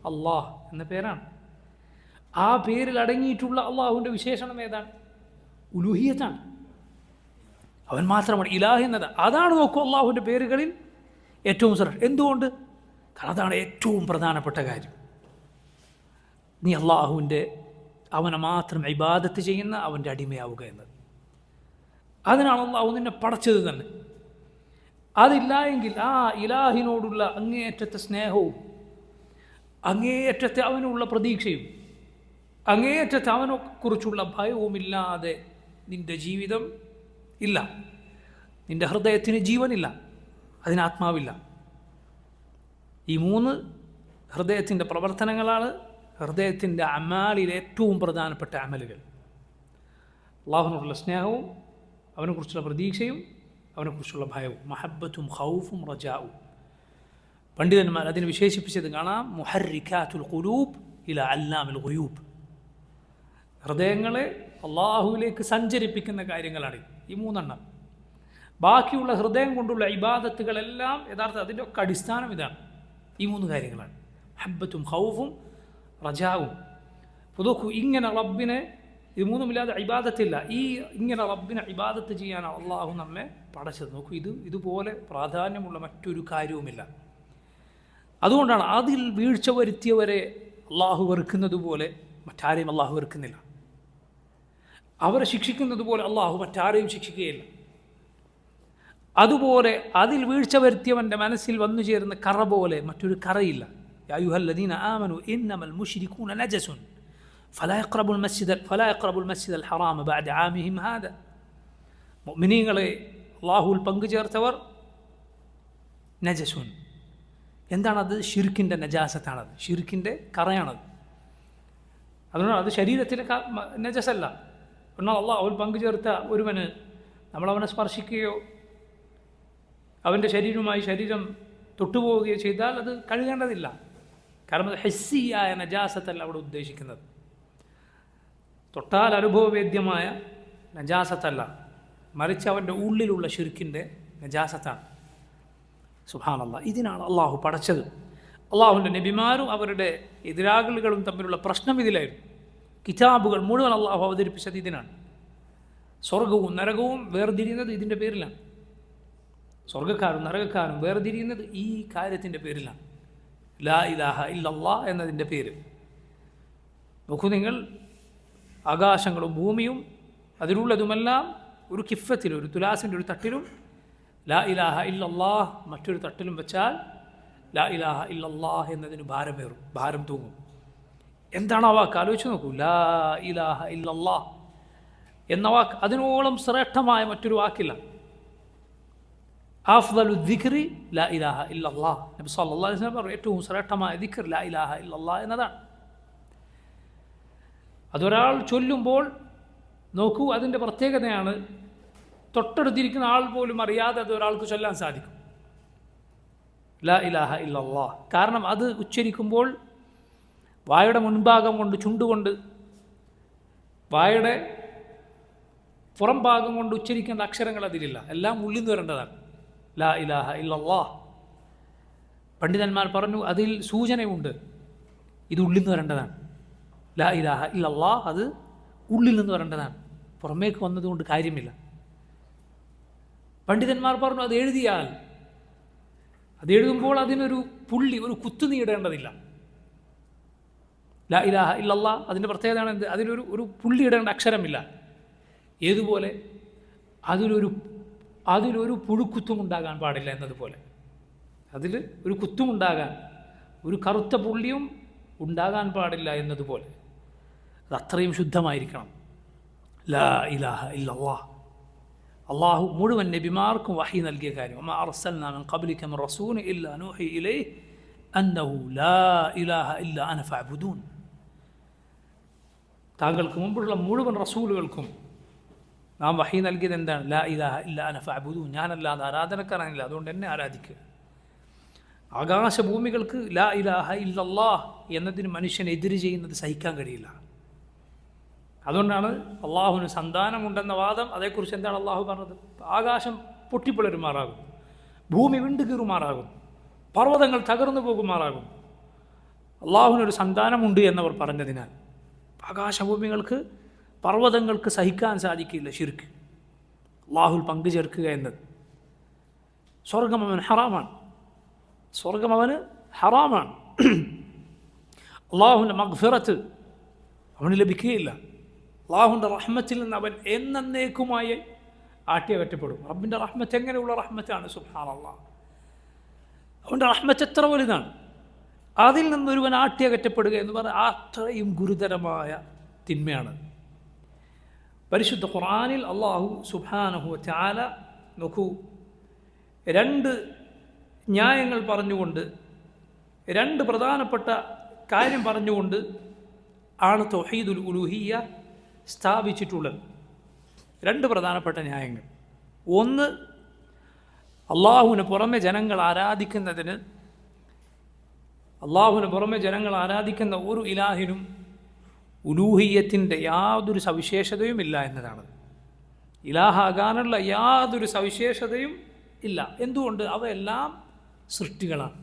അള്ളാഹ് എന്ന പേരാണ്. ആ പേരിൽ അടങ്ങിയിട്ടുള്ള അള്ളാഹുവിൻ്റെ വിശേഷണം ഏതാണ്? ഉലൂഹിയത്താണ്. അവൻ മാത്രമാണ് ഇലാഹ് എന്നത്. അതാണ് നോക്കൂ അള്ളാഹുവിൻ്റെ പേരുകളിൽ ഏറ്റവും ശ്രേഷ്ഠം. എന്തുകൊണ്ട്? കാരണം അതാണ് ഏറ്റവും പ്രധാനപ്പെട്ട കാര്യം. നീ അള്ളാഹുവിൻ്റെ, അവനെ മാത്രം ഇബാദത്ത് ചെയ്യുന്ന അവൻ്റെ അടിമയാവുക എന്നത്. അതിനാണ് അള്ളാഹു നിന്നെ പടച്ചത് തന്നെ. അതില്ല എങ്കിൽ ആ ഇലാഹിനോടുള്ള അങ്ങേയറ്റത്തെ സ്നേഹവും അങ്ങേയറ്റത്തെ അവനുള്ള പ്രതീക്ഷയും അങ്ങേയറ്റത്തെ അവനെക്കുറിച്ചുള്ള ഭയവുമില്ലാതെ നിൻ്റെ ജീവിതം ഇല്ല. നിൻ്റെ ഹൃദയത്തിന് ജീവനില്ല, അതിനാത്മാവില്ല. ഈ മൂന്ന് ഹൃദയത്തിൻ്റെ പ്രവർത്തനങ്ങളാണ് ഹൃദയത്തിൻ്റെ അമാലിൽ ഏറ്റവും പ്രധാനപ്പെട്ട അമലുകൾ. അള്ളാഹുവിനോടുള്ള സ്നേഹവും അവനെക്കുറിച്ചുള്ള പ്രതീക്ഷയും അവനെക്കുറിച്ചുള്ള ഭയവും. മഹബ്ബത്തും ഖൗഫും റജാവും. പണ്ഡിതന്മാർ അതിനെ വിശേഷിപ്പിച്ചത് കാണാം, മുഹർരിക്കാത്തുൽ ഖുലൂബ് ഇലാ അല്ലാമിൽ ഗുയൂബ്. ഹൃദയങ്ങളെ അള്ളാഹുവിലേക്ക് സഞ്ചരിപ്പിക്കുന്ന കാര്യങ്ങളാണ് ഈ മൂന്നെണ്ണം. ബാക്കിയുള്ള ഹൃദയം കൊണ്ടുള്ള ഇബാദത്തുകളെല്ലാം യഥാർത്ഥം അതിൻ്റെ ഒക്കെ അടിസ്ഥാനം ഇതാണ്, ഈ മൂന്ന് കാര്യങ്ങളാണ്. മഹബ്ബത്തും ഖൗഫും റജാവും. അപ്പോൾ നോക്കൂ, ഇങ്ങനെ റബ്ബിനെ, ഇത് മൂന്നുമില്ലാതെ ഇബാദത്തില്ല. ഇങ്ങനെ റബ്ബിനെ ഇബാദത്ത് ചെയ്യാനാണ് അള്ളാഹു നമ്മെ പടച്ചത്. നോക്കൂ, ഇതുപോലെ പ്രാധാന്യമുള്ള മറ്റൊരു കാര്യവുമില്ല. അതുകൊണ്ടാണ് അതിൽ വീഴ്ച വരുത്തിയവരെ അള്ളാഹു വെറുക്കുന്നത് പോലെ മറ്റാരെയും അള്ളാഹു വെറുക്കുന്നില്ല. അവരെ ശിക്ഷിക്കുന്നത് പോലെ അള്ളാഹു മറ്റാരെയും ശിക്ഷിക്കുകയില്ല. അതുപോലെ അതിൽ വീഴ്ച വരുത്തിയവൻ്റെ മനസ്സിൽ വന്നു ചേരുന്ന കറ പോലെ മറ്റൊരു കറയില്ല. യാ അയ്യുഹല്ലദീന ആമനു ഇന്നമൽ മുശ്രികൂന നജസുൻ ഫലാ യഖ്റബുൽ മസ്ജിദൽ ഹറാമ ബഅദ ആമിഹിം ഹാദാ. മുഅ്മിനീങ്ങളെ, അള്ളാഹുവിൽ പങ്കുചേർത്തവർ നജസുൻ. എന്താണത്? ഷിർക്കിൻ്റെ നജാസത്താണത്, ഷിർക്കിൻ്റെ കറയാണത്. അതുകൊണ്ടാണ് അത് ശരീരത്തിലെ നജസല്ല. എന്നാൽ അള്ളാഹുവിൽ പങ്കുചേർത്ത ഒരുവന് നമ്മളവനെ സ്പർശിക്കുകയോ അവൻ്റെ ശരീരം തൊട്ടുപോവുകയോ ചെയ്താൽ അത് കഴുകേണ്ടതില്ല. കാരണം അത് ഹസ്സിയായ നജാസത്തല്ല അവിടെ ഉദ്ദേശിക്കുന്നത്. തൊട്ടാൽ അനുഭവവേദ്യമായ നജാസത്തല്ല, മറിച്ച് അവൻ്റെ ഉള്ളിലുള്ള ഷിർക്കിൻ്റെ നജാസത്താണ്. സുബ്ഹാനല്ലാഹ്. ഇതിനാണ് അള്ളാഹു പടച്ചത്. അള്ളാഹുവിൻ്റെ നബിമാരും അവരുടെ എതിരാളികളും തമ്മിലുള്ള പ്രശ്നം ഇതിലായിരുന്നു. കിതാബുകൾ മുഴുവൻ അള്ളാഹു അവതരിപ്പിച്ചത് ഇതിനാണ്. സ്വർഗവും നരകവും വേർതിരിയുന്നത് ഇതിൻ്റെ പേരിലാണ്. സ്വർഗ്ഗക്കാരും നരകക്കാരും വേർതിരിയുന്നത് ഈ കാര്യത്തിൻ്റെ പേരിലാണ്. ലാ ഇലാഹ ഇല്ലല്ലാഹ് എന്നതിൻ്റെ പേര്. നോക്കൂ നിങ്ങൾ, ആകാശങ്ങളും ഭൂമിയും അതിലുള്ളതുമെല്ലാം ഒരു കിഫത്തിലും ഒരു തുലാസിൻ്റെ ഒരു തട്ടിലും ലാ ഇലാഹ ഇല്ലല്ലാഹ് മറ്റൊരു തട്ടിലും വെച്ചാൽ ലാ ഇലാഹ ഇല്ലല്ലാഹ് എന്നതിന് ഭാരം തൂങ്ങും. എന്താണ് ആ വാക്ക്? ആലോചിച്ച് നോക്കൂ. ലാ ഇലാഹ ഇല്ലല്ലാഹ് എന്ന വാക്ക് അതിനോളം ശ്രേഷ്ഠമായ മറ്റൊരു വാക്കില്ല. അഫ്ദലു ദിക്രി ലാ ഇലാഹ ഇല്ലല്ലാഹ്. നബി സല്ലല്ലാഹു അലൈഹി വസല്ലം പറഞ്ഞു ഏറ്റവും ശ്രേഷ്ഠമായ ദിക്ർ ലാ ഇലാഹ ഇല്ലല്ലാഹ് എന്നതാണ്. അതൊരാൾ ചൊല്ലുമ്പോൾ നോക്കൂ, അതിൻ്റെ പ്രത്യേകതയാണ് തൊട്ടടുത്തിരിക്കുന്ന ആൾ പോലും അറിയാതെ അത് ഒരാൾക്ക് ചൊല്ലാൻ സാധിക്കും. ലാ ഇലാഹ ഇല്ലല്ലാഹ്. കാരണം അത് ഉച്ചരിക്കുമ്പോൾ വായുടെ മുൻഭാഗം കൊണ്ട് ചുണ്ടുകൊണ്ട് വായുടെ പുറം ഭാഗം കൊണ്ട് ഉച്ചരിക്കേണ്ട അക്ഷരങ്ങൾ അതിലില്ല, എല്ലാം ഉള്ളിൽ നിന്ന് വരേണ്ടതാണ്. ലാ ഇലാഹ ഇല്ലല്ലാഹ്. പണ്ഡിതന്മാർ പറഞ്ഞു അതിൽ സൂചനയുണ്ട്, ഇത് ഉള്ളിൽ നിന്ന് വരേണ്ടതാണ്. ലാ ഇലാഹ ഇല്ലല്ലാഹ് അത് ഉള്ളിൽ നിന്ന് വരേണ്ടതാണ്, പുറമേക്ക് വന്നതുകൊണ്ട് കാര്യമില്ല. പണ്ഡിതന്മാർ പറഞ്ഞു അത് എഴുതുമ്പോൾ അതിനൊരു പുള്ളി, ഒരു കുത്തു നീടേണ്ടതില്ല. ലാ ഇലാഹ ഇല്ലല്ലാഹ് അതിൻ്റെ പ്രത്യേകതയാണ് എന്ത്? അതിലൊരു പുള്ളി ഇടേണ്ട അക്ഷരമില്ല. ഏതുപോലെ അതിലൊരു പുഴുക്കുത്തും ഉണ്ടാകാൻ പാടില്ല എന്നതുപോലെ അതിൽ ഒരു കുത്തുമുണ്ടാകാൻ, ഒരു കറുത്ത പുള്ളിയും ഉണ്ടാകാൻ പാടില്ല എന്നതുപോലെ അത് അത്രയും ശുദ്ധമായിരിക്കണം. ലാ ഇലാഹ ഇല്ലല്ലാഹ്. അള്ളാഹു മുഴുവൻ നബിമാർക്കും വഹി നൽകിയ കാര്യം, വമാ അർസൽനാ മിൻ ഖബ്ലിക മിൻ റസൂലിൻ ഇല്ലാ നൂഹി ഇലൈഹി അന്നഹു ലാ ഇലാഹ ഇല്ലാ അന ഫഅബ്ദൂൻ. താങ്കൾക്ക് മുമ്പുള്ള മുഴുവൻ റസൂലുകൾക്കും നാം വഹി നൽകിയത് എന്താണ്? ലാ ഇലാഹ ഇല്ലാ അന ഫഅബ്ദൂൻ, ഞാനല്ലാതെ ആരാധനക്കാരനില്ല, അതുകൊണ്ട് എന്നെ ആരാധിക്കുക. ആകാശഭൂമികൾക്ക് ലാ ഇലാഹ ഇല്ലല്ലാഹ് എന്നതിന് മനുഷ്യൻ എതിര് ചെയ്യുന്നത് സഹിക്കാൻ കഴിയില്ല. അതുകൊണ്ടാണ് അള്ളാഹുവിന് സന്താനമുണ്ടെന്ന വാദം, അതേക്കുറിച്ച് എന്താണ് അള്ളാഹു പറഞ്ഞത്? ആകാശം പൊട്ടിപ്പിളരുമാറാകും, ഭൂമി വിണ്ടുകീറുമാറാകും, പർവ്വതങ്ങൾ തകർന്നു പോകുമാറാകും അള്ളാഹുവിനൊരു സന്താനമുണ്ട് എന്നവർ പറഞ്ഞതിനാൽ. ആകാശഭൂമികൾക്ക് പർവ്വതങ്ങൾക്ക് സഹിക്കാൻ സാധിക്കില്ല ശിർക്ക്, അള്ളാഹുൽ പങ്കു ചേർക്കുക എന്നത്. സ്വർഗം അവന് ഹറാമാണ്, സ്വർഗം അവന് ഹറാമാണ്. അള്ളാഹുവിൻ്റെ മഗ്ഫിറത്ത് അവന് ലഭിക്കുകയില്ല. അള്ളാഹുവിൻ്റെ റഹ്മത്തിൽ നിന്ന് അവൻ എന്നേക്കുമായി ആട്ടിയകറ്റപ്പെടും. റബ്ബിൻ്റെ റഹ്മത്ത് എങ്ങനെയുള്ള റഹ്മത്താണ്! സുബ്ഹാനല്ലാഹ്, അവൻ്റെ റഹ്മത്ത് എത്ര വലുതാണ്! അതിൽ നിന്നൊരുവൻ ആട്ടിയകറ്റപ്പെടുക എന്ന് പറഞ്ഞാൽ അത്രയും ഗുരുതരമായ തിന്മയാണ്. പരിശുദ്ധ ഖുർആനിൽ അള്ളാഹു സുബ്ഹാനഹു വ തആല നോക്കൂ, രണ്ട് ന്യായങ്ങൾ പറഞ്ഞുകൊണ്ട്, രണ്ട് പ്രധാനപ്പെട്ട കാര്യം പറഞ്ഞുകൊണ്ട് ആണ് തൗഹീദുൽ ഉലൂഹിയ്യ സ്ഥാപിച്ചിട്ടുള്ളത്. രണ്ട് പ്രധാനപ്പെട്ട ന്യായങ്ങൾ. ഒന്ന്, അള്ളാഹുവിന് പുറമെ ജനങ്ങൾ ആരാധിക്കുന്ന ഒരു ഇലാഹിനും ഉലൂഹിയ്യത്തിൻ്റെ യാതൊരു സവിശേഷതയും ഇല്ല എന്നതാണ്. ഇലാഹാകാനുള്ള യാതൊരു സവിശേഷതയും ഇല്ല. എന്തുകൊണ്ട്? അവയെല്ലാം സൃഷ്ടികളാണ്.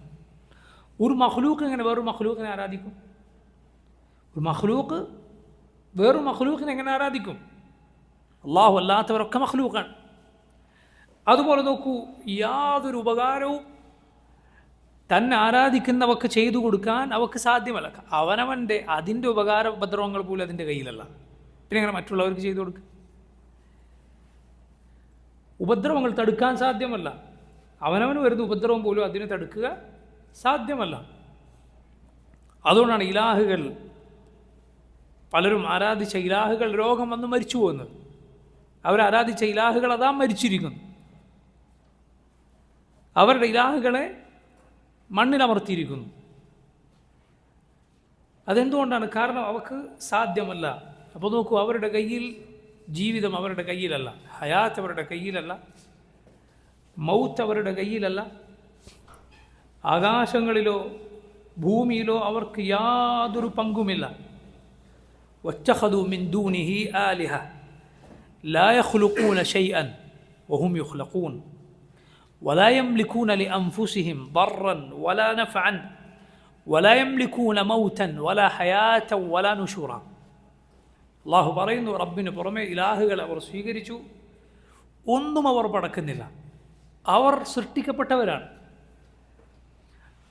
ഒരു മഖ്ലൂക്ക് എങ്ങനെ വേറൊരു മഖ്ലൂക്കിനെ ആരാധിക്കും? ഒരു മഖ്ലൂക്ക് വേറൊരു മഖ്ലൂക്കിനെ എങ്ങനെ ആരാധിക്കും? അള്ളാഹു അല്ലാത്തവരൊക്കെ മഖ്ലൂക്കാണ്. അതുപോലെ നോക്കൂ, യാതൊരു ഉപകാരവും തന്നെ ആരാധിക്കുന്നവർക്ക് ചെയ്തു കൊടുക്കാൻ അവർക്ക് സാധ്യമല്ല. അവനവൻ്റെ അതിൻ്റെ ഉപകാര ഉപദ്രവങ്ങൾ പോലും അതിൻ്റെ കയ്യിലല്ല, പിന്നെ എങ്ങനെ മറ്റുള്ളവർക്ക് ചെയ്തു കൊടുക്കുക? ഉപദ്രവങ്ങൾ തടുക്കാൻ സാധ്യമല്ല, അവനവന് വരുന്ന ഉപദ്രവം പോലും അതിനെ തടുക്കുക സാധ്യമല്ല. അതുകൊണ്ടാണ് ഇലാഹുകൾ, പലരും ആരാധിച്ച ഇലാഹുകൾ രോഗം വന്ന് മരിച്ചു പോകുന്നത്. അവരാരാധിച്ച ഇലാഹുകൾ അതാ മരിച്ചിരിക്കുന്നു. അവരുടെ ഇലാഹുകളെ മണ്ണിലമർത്തിയിരിക്കുന്നു. അതെന്തുകൊണ്ടാണ്? കാരണം അവർക്ക് സാധ്യമല്ല. അപ്പോൾ നോക്കൂ, അവരുടെ കയ്യിൽ ജീവിതം അവരുടെ കയ്യിലല്ല, ഹയാത്ത് അവരുടെ കയ്യിലല്ല, മൗത്ത് അവരുടെ കയ്യിലല്ല, ആകാശങ്ങളിലോ ഭൂമിയിലോ അവർക്ക് യാതൊരു പങ്കുമില്ല. വത്തഖദൂ മിൻ ദൂനിഹി ആലിഹ ലാ യഖ്ലുഖൂന ശൈഅൻ വഹും യുഖ്ലഖൂൻ വലാ യംലികൂന ലിഅൻഫുസിഹിം ദർറൻ വലാ നഫഅൻ വലാ യംലികൂന മൗതൻ വലാ ഹയാതൻ വലാ നുശൂറ. അള്ളാഹു പറയുന്നു, റബ്ബിന് പുറമെ ഇലാഹുകളെ അവർ സ്വീകരിച്ചു, ഒന്നും അവർ പടക്കുന്നില്ല. അവർ സൃഷ്ടിക്കപ്പെട്ടവരാണ്.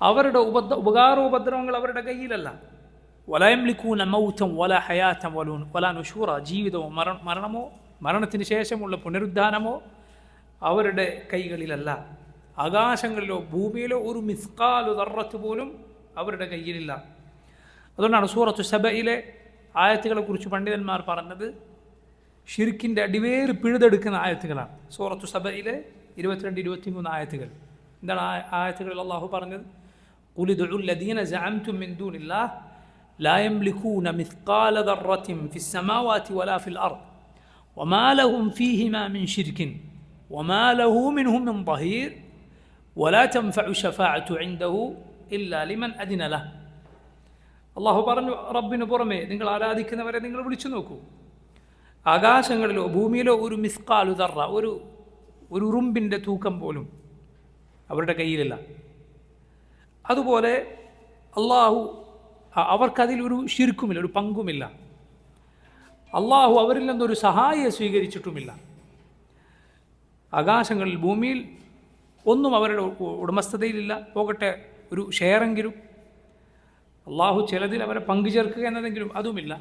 അവരുടെ ഉപകാരോപദ്രവങ്ങൾ അവരുടെ കയ്യിലല്ല. വലാ യംലികൂന മൗതൻ വലാ ഹയാതൻ വലാ നുശൂറ. ജീവിതമോ മരണമോ മരണത്തിന് ശേഷമുള്ള പുനരുദ്ധാനമോ അവരുടെ കൈകളിലല്ല. ആകാശങ്ങളിലോ ഭൂമിയിലോ ഒരു മിസ്കാലു ദർറത്ത് പോലും അവരുടെ കയ്യിലില്ല. അതുകൊണ്ടാണ് സൂറത്തു സബയിലെ ആയത്തുകളെക്കുറിച്ച് പണ്ഡിതന്മാർ പറഞ്ഞത് ഷിർക്കിൻ്റെ അടിവേര് പിഴുതെടുക്കുന്ന ആയത്തുകളാണ്. സൂറത്തു സബയിലെ 22-23 ആയത്തുകൾ. എന്താണ് ആയത്തുകളിൽ അള്ളാഹു പറഞ്ഞത്? ഖുൽ ഉദ്ഉ ലദീന സഅംതും മിൻ ദൂനില്ലാഹ് ലാ യംലികൂന മിസ്കാല ദർറത്തിൻ ഫിസ് സമാവാതി വലാ ഫിൽ അർദ് വമാ ലഹും ഫീഹിമാ മിൻ ശിർക്കിൻ വമാ ലഹു മിൻഹും മിൻ ളഹീർ വലാ തൻഫഉ ശഫാഅതു ഇൻദഹു ഇല്ലാ ലിമൻ അദിന ലഹ്. അള്ളാഹു പറഞ്ഞു, റബ്ബിന് പുറമെ നിങ്ങൾ ആരാധിക്കുന്നവരെ നിങ്ങൾ വിളിച്ചു നോക്കൂ. ആകാശങ്ങളിലോ ഭൂമിയിലോ ഒരു മിസ്കാലു ദർറ, ഒരു ഉറുമ്പിൻ്റെ തൂക്കം പോലും അവരുടെ കയ്യിലില്ല. അതുപോലെ അള്ളാഹു അവർക്കതിലൊരു ശിർക്കുമില്ല, ഒരു പങ്കുമില്ല. അള്ളാഹു അവരിൽ നിന്നൊരു സഹായിയെ സ്വീകരിച്ചിട്ടുമില്ല. ആകാശങ്ങളിൽ ഭൂമിയിൽ ഒന്നും അവരുടെ ഉടമസ്ഥതയിലില്ല. പോകട്ടെ ഒരു ഷെയറെങ്കിലും, അള്ളാഹു ചിലതിൽ അവരെ പങ്കുചേർക്കുക എന്നതെങ്കിലും അതുമില്ല.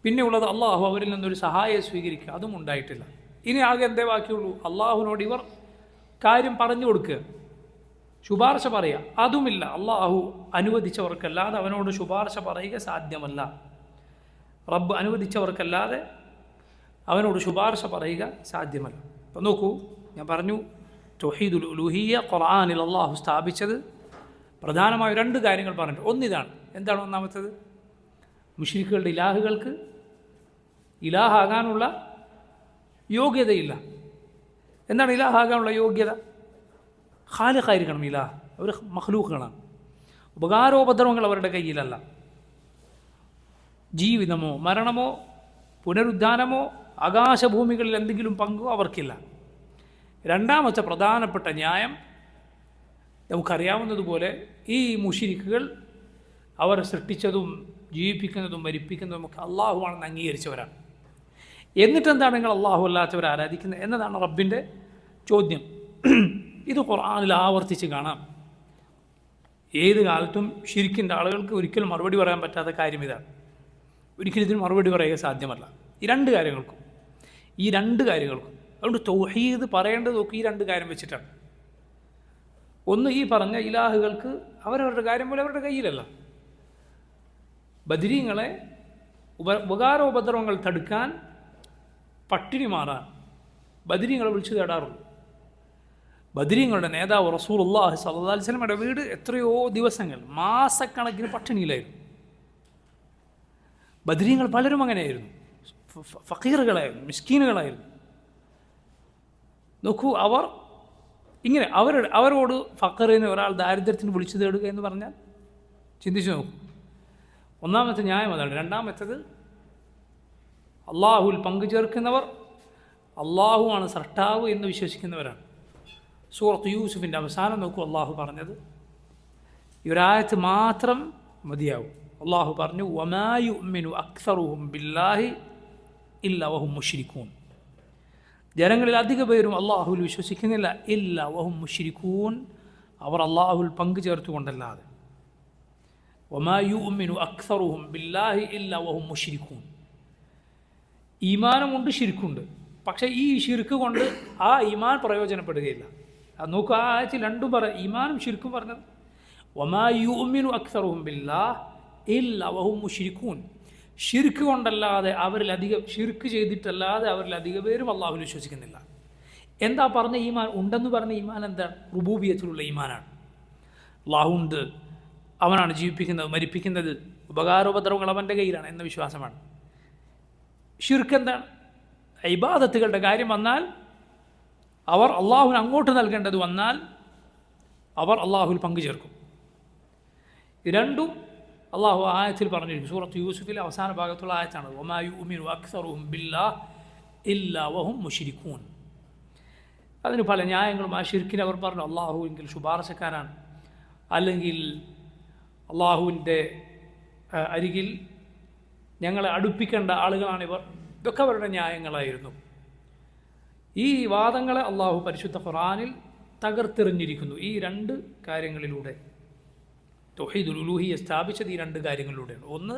പിന്നെ ഉള്ളത് അള്ളാഹു അവരിൽ നിന്നൊരു സഹായം സ്വീകരിക്കുക, അതും ഉണ്ടായിട്ടില്ല. ഇനി ആകെ എന്തേ ബാക്കിയുള്ളൂ? അള്ളാഹുവിനോട് ഇവർ കാര്യം പറഞ്ഞു കൊടുക്കുക, ശുപാർശ പറയുക, അതുമില്ല. അള്ളാഹു അനുവദിച്ചവർക്കല്ലാതെ അവനോട് ശുപാർശ പറയുക സാധ്യമല്ല. റബ്ബ് അനുവദിച്ചവർക്കല്ലാതെ അവനോട് ശുപാർശ പറയുക സാധ്യമല്ല. അപ്പം നോക്കൂ, ഞാൻ പറഞ്ഞു തൗഹീദുൽ ഉലൂഹിയ്യ ഖുർആനിൽ അള്ളാഹു സ്ഥാപിച്ചത് പ്രധാനമായ 2 കാര്യങ്ങൾ പറഞ്ഞു. ഒന്നിതാണ്. എന്താണ് ഒന്നാമത്തേത്? മുശ്രിക്കുകളുടെ ഇലാഹുകൾക്ക് ഇലാഹാകാനുള്ള യോഗ്യതയില്ല. എന്താണ് ഇലാഹാകാനുള്ള യോഗ്യത? ഖാലിഖായിരിക്കണം ഇലാഹ്. അവർ മഖ്ലൂഖുകളാണ്. ഉപകാരോപദ്രവങ്ങൾ അവരുടെ കയ്യിലല്ല. ജീവിതമോ മരണമോ പുനരുദ്ധാനമോ ആകാശഭൂമികളിൽ എന്തെങ്കിലും പങ്കോ അവർക്കില്ല. രണ്ടാമത്തെ പ്രധാനപ്പെട്ട ന്യായം, നമുക്കറിയാവുന്നതുപോലെ ഈ മുശ്രിക്കുകൾ അവർ സൃഷ്ടിച്ചതും ജീവിപ്പിക്കുന്നതും മരിപ്പിക്കുന്നതും ഒക്കെ അള്ളാഹുവാണെന്ന് അംഗീകരിച്ചവരാണ്. എന്നിട്ടെന്താണ് നിങ്ങൾ അള്ളാഹു അല്ലാത്തവരെ ആരാധിക്കുന്നത് എന്നതാണ് റബ്ബിൻ്റെ ചോദ്യം. ഇത് ഖുർആനിൽ ആവർത്തിച്ച് കാണാം. ഏത് കാലത്തും ഷിർക്കിൻ്റെ ആളുകൾക്ക് ഒരിക്കലും മറുപടി പറയാൻ പറ്റാത്ത കാര്യം ഇതാണ്. ഒരിക്കലും ഇതിന് മറുപടി പറയുക സാധ്യമല്ല. ഈ രണ്ട് കാര്യങ്ങൾക്കും അതുകൊണ്ട് തൗഹീദ് പറയേണ്ടതൊക്കെ ഈ 2 കാര്യം വെച്ചിട്ടാണ്. ഒന്ന്, ഈ പറഞ്ഞ ഇലാഹുകൾക്ക് അവരവരുടെ കാര്യം പോലെ അവരുടെ കയ്യിലല്ല. ബദരീങ്ങളെ ഉപകാരോപദ്രവങ്ങൾ തടുക്കാൻ, പട്ടിണി മാറാൻ ബദരീങ്ങളെ വിളിച്ചു തേടാറുള്ളൂ. ബദരീങ്ങളുടെ നേതാവ് റസൂലുള്ളാഹി സ്വല്ലല്ലാഹു അലൈഹി വസല്ലമയുടെ വീട് എത്രയോ ദിവസങ്ങൾ, മാസക്കണക്കിന് പട്ടിണിയിലായിരുന്നു. ബദരീങ്ങൾ പലരും അങ്ങനെയായിരുന്നു, ഫക്കീറുകളായിരുന്നു, മിസ്കീനുകളായിരുന്നു. നോക്കൂ, അവർ ഇങ്ങനെ അവരോട് ഫക്കറിന് ഒരാൾ ദാരിദ്ര്യത്തിന് വിളിച്ചു തേടുക എന്ന് പറഞ്ഞാൽ ചിന്തിച്ചു നോക്കൂ. ഒന്നാമത്തെ ന്യായം അതാണ്. രണ്ടാമത്തേത്, അള്ളാഹുവിൽ പങ്കുചേർക്കുന്നവർ അള്ളാഹുവാണ് സൃഷ്ടാവ് എന്ന് വിശ്വസിക്കുന്നവരാണ്. സൂറത്ത് യൂസുഫിൻ്റെ അവസാനം നോക്കൂ, അള്ളാഹു പറഞ്ഞത് ഈ ഒരായത്ത് മാത്രം മതിയാവും. അള്ളാഹു പറഞ്ഞു, വമാ യുഅ്മിനു അക്സറുഹും ബില്ലാഹി ഇല്ലാ വഹും മുശ്രിക്കൂൻ. ജനങ്ങളിൽ അധിക പേരും അള്ളാഹുവിൽ വിശ്വസിക്കുന്നില്ല, ഇല്ല വഹും മുശ്രിക്കൂൻ, അവർ അള്ളാഹുവിൽ പങ്കു ചേർത്തുകൊണ്ടല്ലാതെ. വമാ യുഅ്മിനു അക്സറുഹും ബില്ലാഹി ഇല്ലാ വഹും മുശ്രിക്കൂൻ. ഈമാനുമുണ്ട്, ശിർക്കുണ്ട്. പക്ഷേ ഈ ശിർക്ക് കൊണ്ട് ആ ഈമാൻ പ്രയോജനപ്പെടുകയില്ല. അത് നോക്കുക, ആ ആയത്തിൽ 2 ഈമാനും ശിർക്കും പറഞ്ഞത്. വമാ യുഅ്മിനു അക്സറുഹും ബില്ലാഹി ഇല്ലാ വഹും മുശ്രിക്കൂൻ. ഷിർക്ക് കൊണ്ടല്ലാതെ ഷിർക്ക് ചെയ്തിട്ടല്ലാതെ അവരിൽ അധിക പേരും അള്ളാഹുവിൽ വിശ്വസിക്കുന്നില്ല. എന്താ പറഞ്ഞ ഈമാൻ? ഉണ്ടെന്ന് പറഞ്ഞ ഈമാൻ എന്താണ്? റുബൂബിയത്തിലുള്ള ഈമാനാണ്. അള്ളാഹു ഉണ്ട്, അവനാണ് ജീവിപ്പിക്കുന്നത് മരിപ്പിക്കുന്നത്, ഉപകാരോപദ്രവങ്ങൾ അവൻ്റെ കയ്യിലാണ് എന്ന വിശ്വാസമാണ്. ഷിർക്ക് എന്താണ്? ഇബാദത്തുകളുടെ കാര്യം വന്നാൽ, അവർ അള്ളാഹുവിന് അങ്ങോട്ട് നൽകേണ്ടത് വന്നാൽ അവർ അള്ളാഹുവിൽ പങ്കുചേർക്കും. രണ്ടും അള്ളാഹു ആയത്തിൽ പറഞ്ഞിരിക്കും. സൂറത്ത് യൂസുഫിലെ അവസാന ഭാഗത്തുള്ള ആയത്താണ്, വമാ യുഅ്മിനു അക്സറുഹും ബില്ലാഹി ഇല്ലാ വഹും മുശ്രിക്കൂൻ. അതിന് പല ന്യായങ്ങളും. ആ ഷിർക്കിന് അവർ പറഞ്ഞു, അള്ളാഹു എങ്കിൽ ശുപാർശക്കാരാണ്, അല്ലെങ്കിൽ അള്ളാഹുവിൻ്റെ അരികിൽ ഞങ്ങളെ അടുപ്പിക്കേണ്ട ആളുകളാണിവർ. ഇതൊക്കെ അവരുടെ ന്യായങ്ങളായിരുന്നു. ഈ വാദങ്ങളെ അള്ളാഹു പരിശുദ്ധ ഖുർആനിൽ തകർത്തെറിഞ്ഞിരിക്കുന്നു. ഈ 2 കാര്യങ്ങളിലൂടെ തൗഹീദുൽ ഉലൂഹിയ്യ സ്ഥാപിച്ചത് ഈ 2 കാര്യങ്ങളിലൂടെയാണ്. ഒന്ന്,